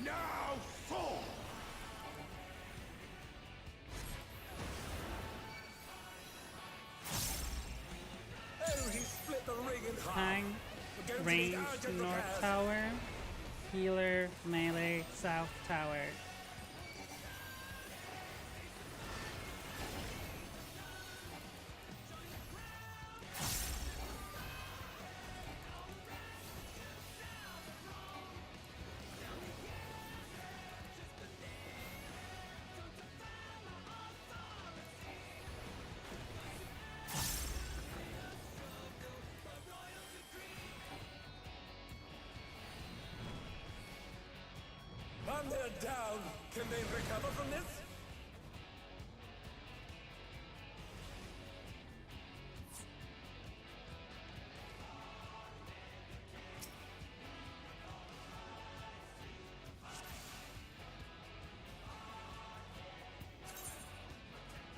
Now fall! Oh, he split the ring in half. Hang. Going to Range the urge of the north pairs. tower. Healer melee south tower. And they're down. Can they recover from this?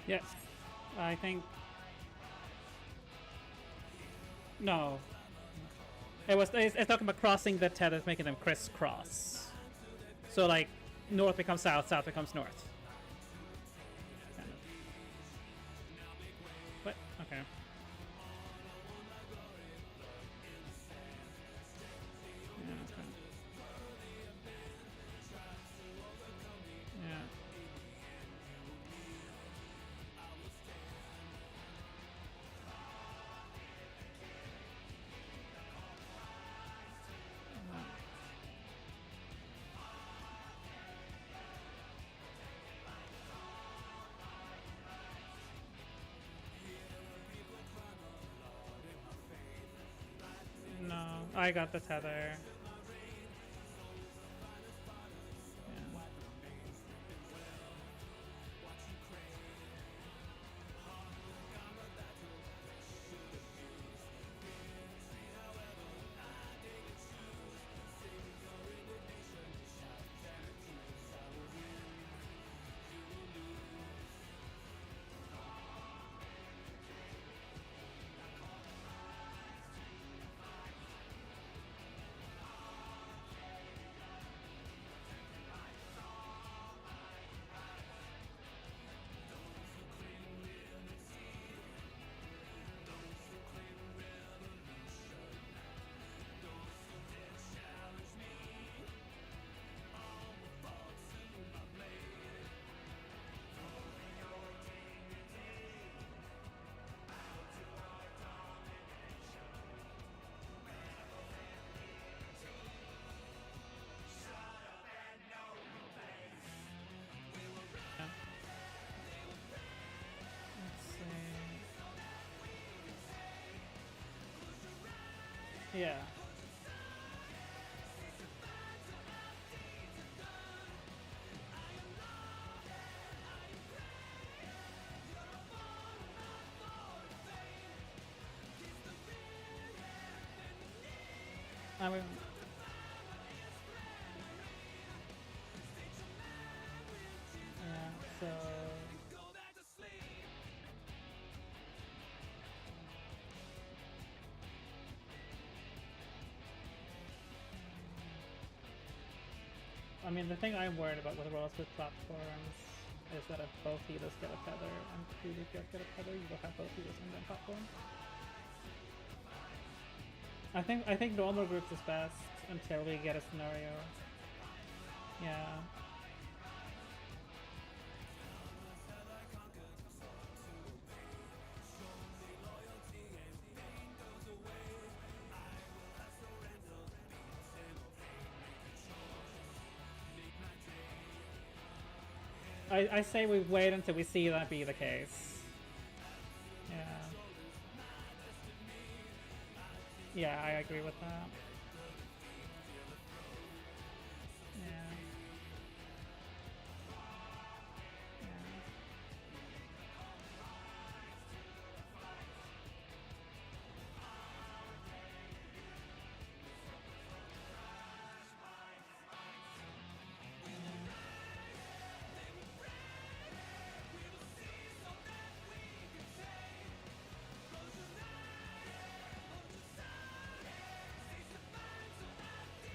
Yes. I think. No. It's talking about crossing the Teddiz, making them crisscross. So like north becomes south, south becomes north. Kind of. What? Okay. Yeah, okay. Yeah. No, I got the tether. Yeah. Yeah. I mean, yeah, so I mean, the thing I'm worried about with roles with platforms is that if both healers get a feather and two DPS get a feather, you will have both healers on one platform. I think normal groups is best until we get a scenario. Yeah. I say we wait until we see that be the case. Yeah. Yeah, I agree with that. Yeah.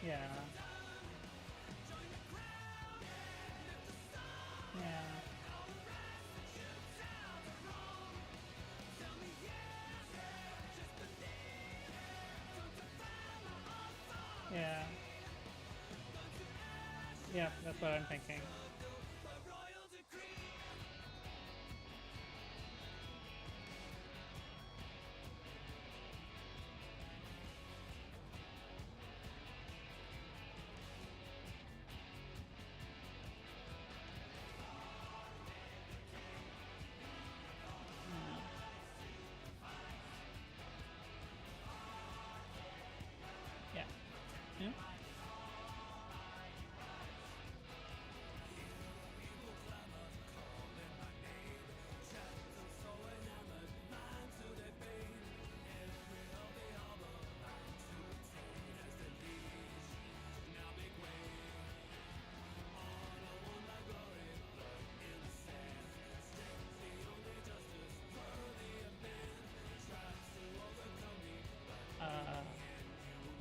Yeah. Yeah. Yeah. Yeah, that's what I'm thinking. Yeah. Yeah.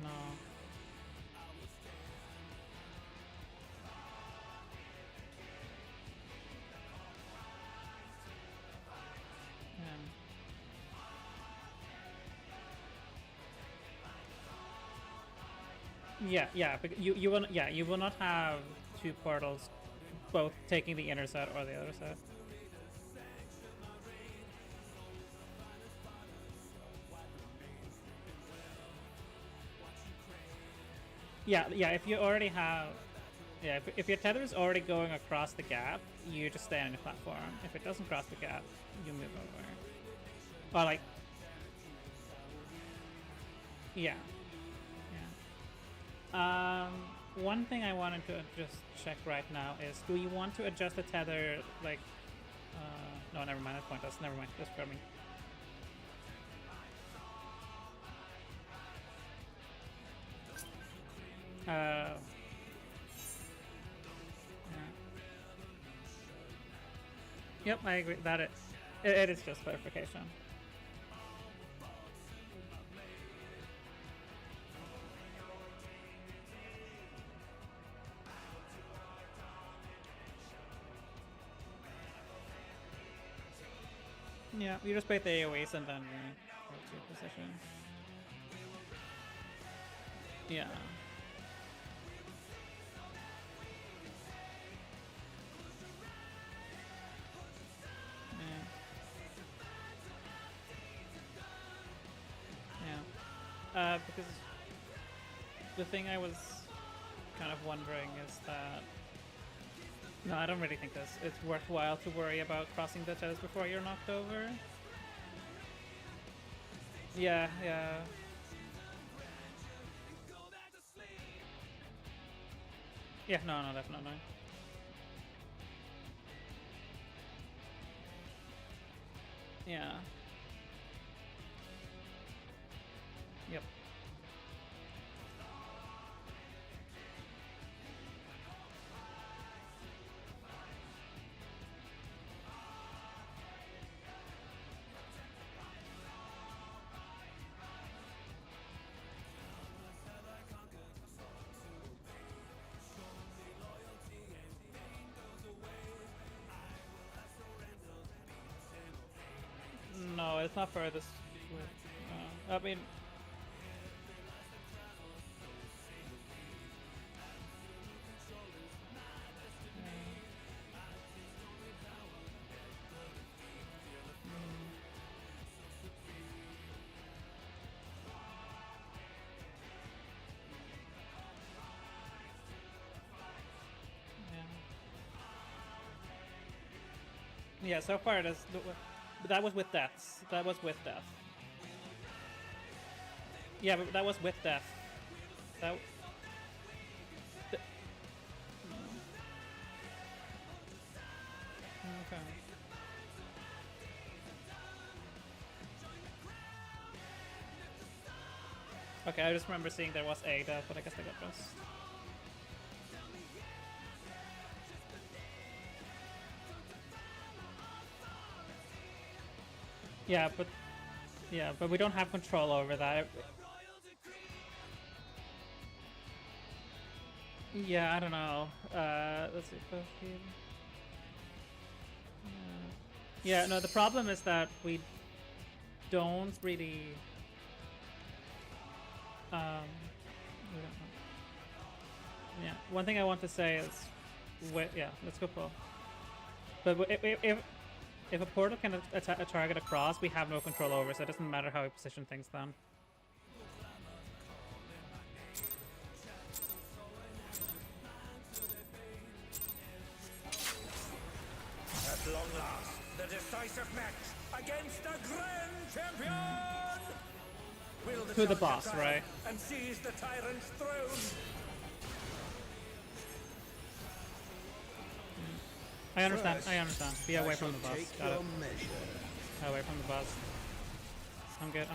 No. Yeah, yeah, because you will not have two portals both taking the inner set or the other set. Yeah, yeah, if you already have yeah, if your tether is already going across the gap, you just stay on your platform. If it doesn't cross the gap, you move over. Or like yeah. Yeah. One thing I wanted to just check right now is, do you want to adjust the tether, like, no, never mind, that's pointless, never mind, just for me. Yeah. Yep, I agree, it is just clarification. Yeah, you just bait the AoEs and then go to your position. Yeah. Yeah. Because the thing I was kind of wondering is that no, I don't really think it's worthwhile to worry about crossing the toes before you're knocked over. Yeah, yeah. Yeah, no, definitely. Yeah. Yep. No, it's not furthest. I mean, yeah. So far, that was with deaths. That was with death. Yeah, but that was with death. That. Okay. Okay, I just remember seeing there was a death, but I guess they got missed. Yeah, but we don't have control over that. Yeah, I don't know. Let's see. Yeah, no, the problem is that we don't really. We don't know. Yeah, one thing I want to say is, yeah, let's go full. But if a portal can attack a target across, we have no control over, so it doesn't matter how we position things then. At long last, the decisive match against the Grand Champion! Will the To the challenger boss, triumph right? and seize the tyrant's throne? I understand. First, I understand. Be away from the boss. Take Got your it. measure. Away from the boss. I'm good.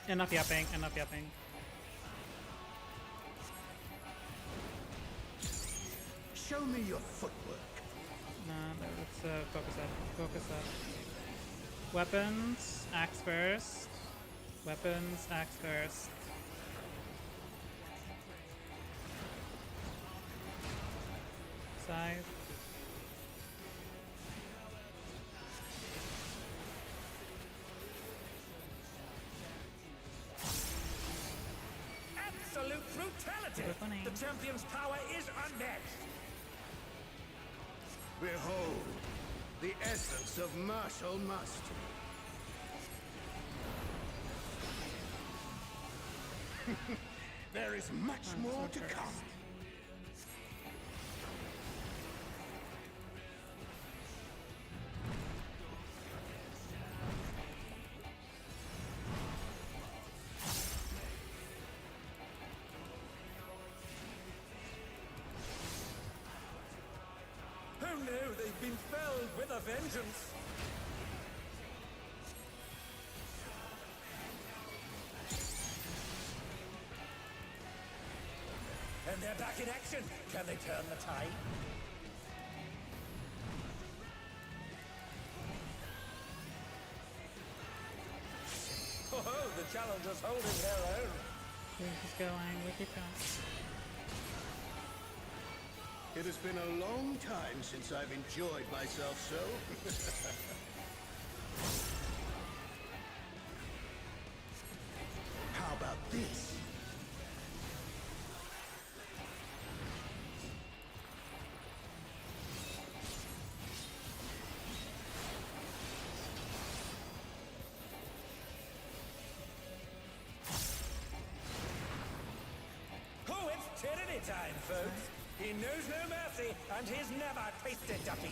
Enough yapping. Show me your footwork. Nah, let's focus that. Weapons, axe first. Scythe. Absolute brutality! Weaponing. The champion's power is unmatched! Behold, the essence of martial mastery. There is much more to come. Who knew they've been felled with a vengeance? And they're back in action. Can they turn the tide? Oh, the challenger's holding their own. We keep going. It has been a long time since I've enjoyed myself so. How about this? Oh, it's tyranny time, folks. He knows no mercy, and he's never tasted defeat.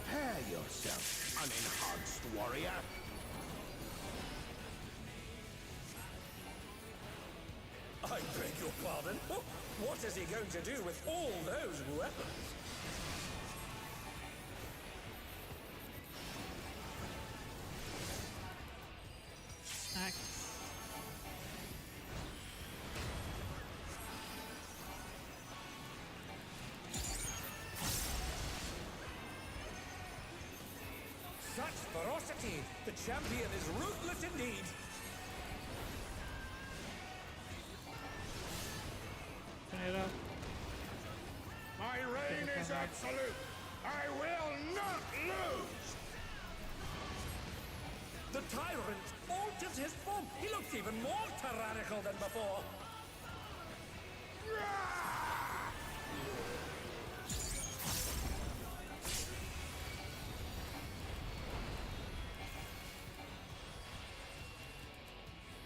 Prepare yourself, unenhanced warrior. I beg your pardon? What is he going to do with all those weapons? Axe. Such ferocity! The champion is ruthless indeed! Turn it up. My reign is absolute. I will not lose. The tyrant altered his form. He looks even more tyrannical than before.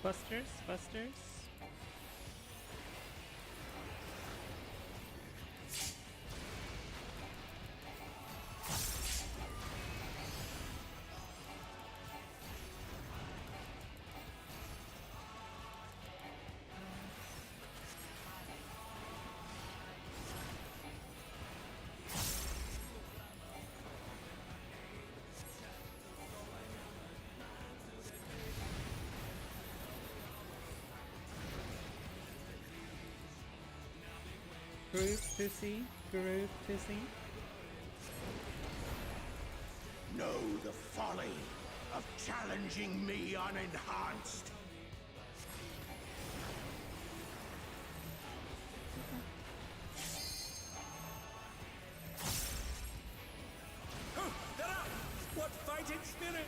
Busters, busters. Groove pussy, groove pussy. Know the folly of challenging me unenhanced. Oh, they're up! What fighting spirit!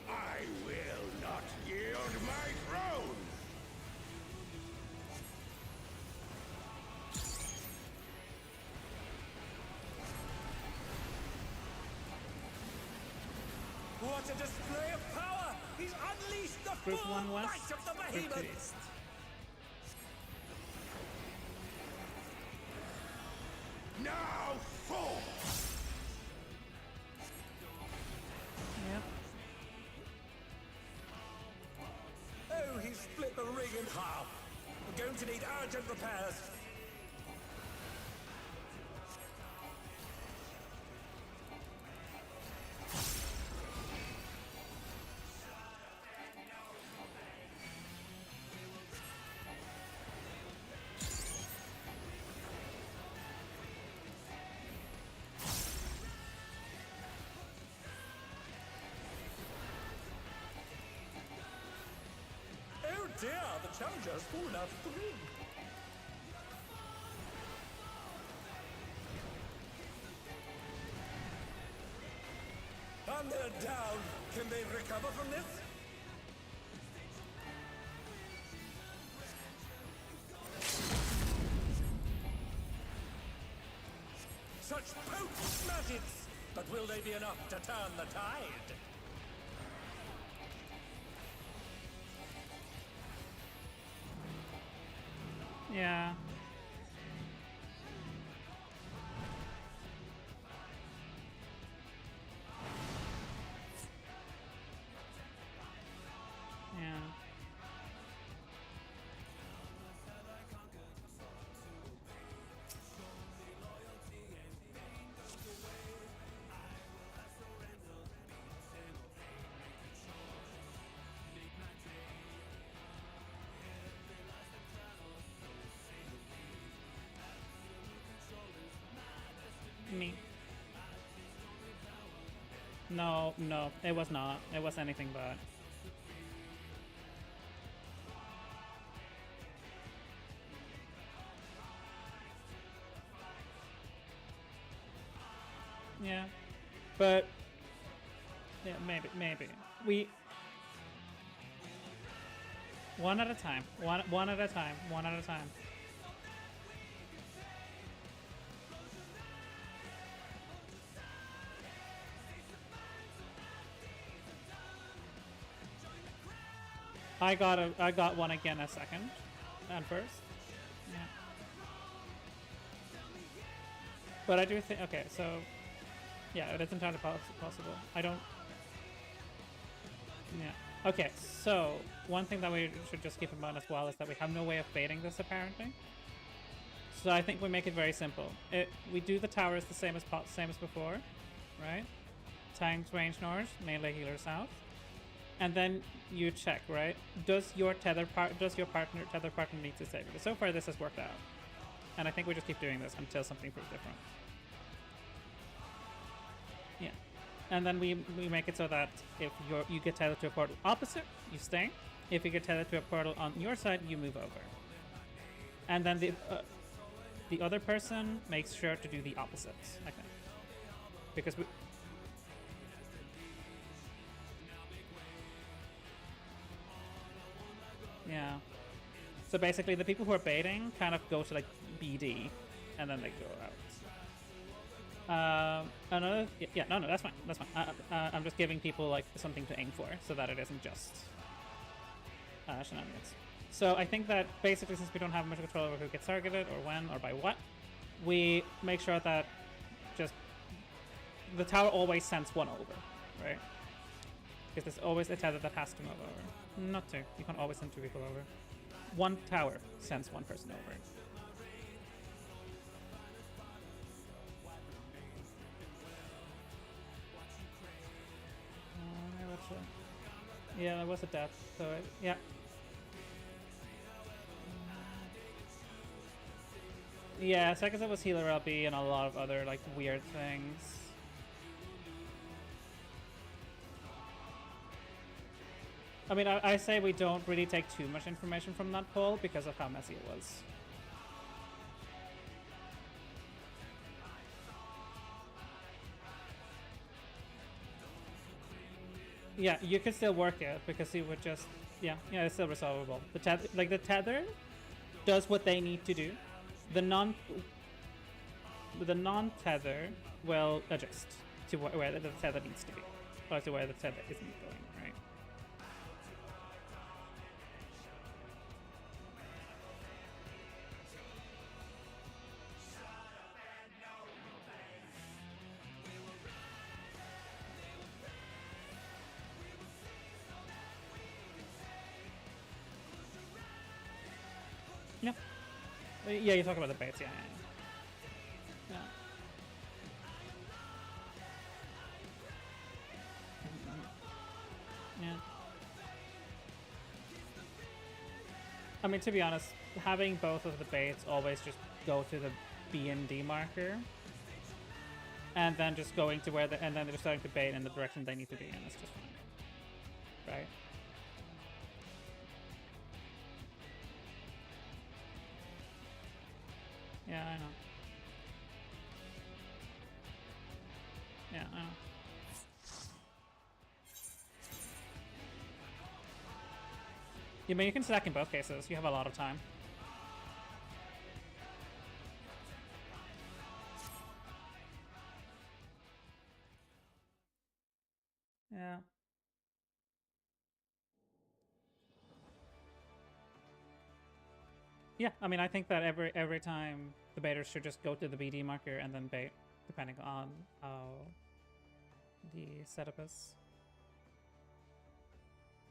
I will not yield my throne. What a display of power! He's unleashed the Group full 1 was might of the group behemoth! east. Now fall. Yep. Oh, he split the ring in half. We're going to need urgent repairs. Oh dear, the challenger's fallen out of the ring. And they're down. Can they recover from this? Such potent maggots! But will they be enough to turn the tide? Yeah. Yeah. Me. No, no, it was not. It was anything but. Yeah. But yeah, maybe we one at a time. One at a time. One at a time. I got one again a second and first. Yeah. But I do think, okay, so yeah, it is entirely possible. I don't. Yeah. Okay, so one thing that we should just keep in mind as well is that we have no way of baiting this apparently. So I think we make it very simple. We do the towers the same as before, right? Tanks, range north, melee healer south, and then you check, right? Does your tether partner need to save? Because so far this has worked out, and I think we just keep doing this until something proves different. Yeah. And then we make it so that if you get tethered to a portal opposite, you stay. If you get tethered to a portal on your side, you move over. And then the other person makes sure to do the opposite, I think. Because we... Yeah. So basically the people who are baiting kind of go to like BD and then they go out. Another, yeah, no, that's fine. I'm just giving people like something to aim for, so that it isn't just shenanigans. So I think that basically, since we don't have much control over who gets targeted or when or by what, we make sure that just the tower always sends one over, right? Because there's always a tether that has to move over. Not two. You can always send two people over. One tower sends one person over. Yeah, there was a death, so yeah. Yeah, second was healer LB and a lot of other like weird things. I mean, I say we don't really take too much information from that poll because of how messy it was. Yeah, you could still work it because it would just, yeah, it's still resolvable. The tether does what they need to do. The non-tether will adjust to where the tether needs to be, or to where the tether isn't going, right? Yeah. Yeah, you talk about the baits, yeah. Yeah. I mean, to be honest, having both of the baits always just go to the B and D marker, and then just going to where and then they're starting to bait in the direction they need to be in. That's just fine, right? Yeah, I know. Yeah, I know. Yeah, but you can stack in both cases. You have a lot of time. Yeah. Yeah, I mean, I think that every time the baiters should just go to the BD marker and then bait, depending on how the setup is.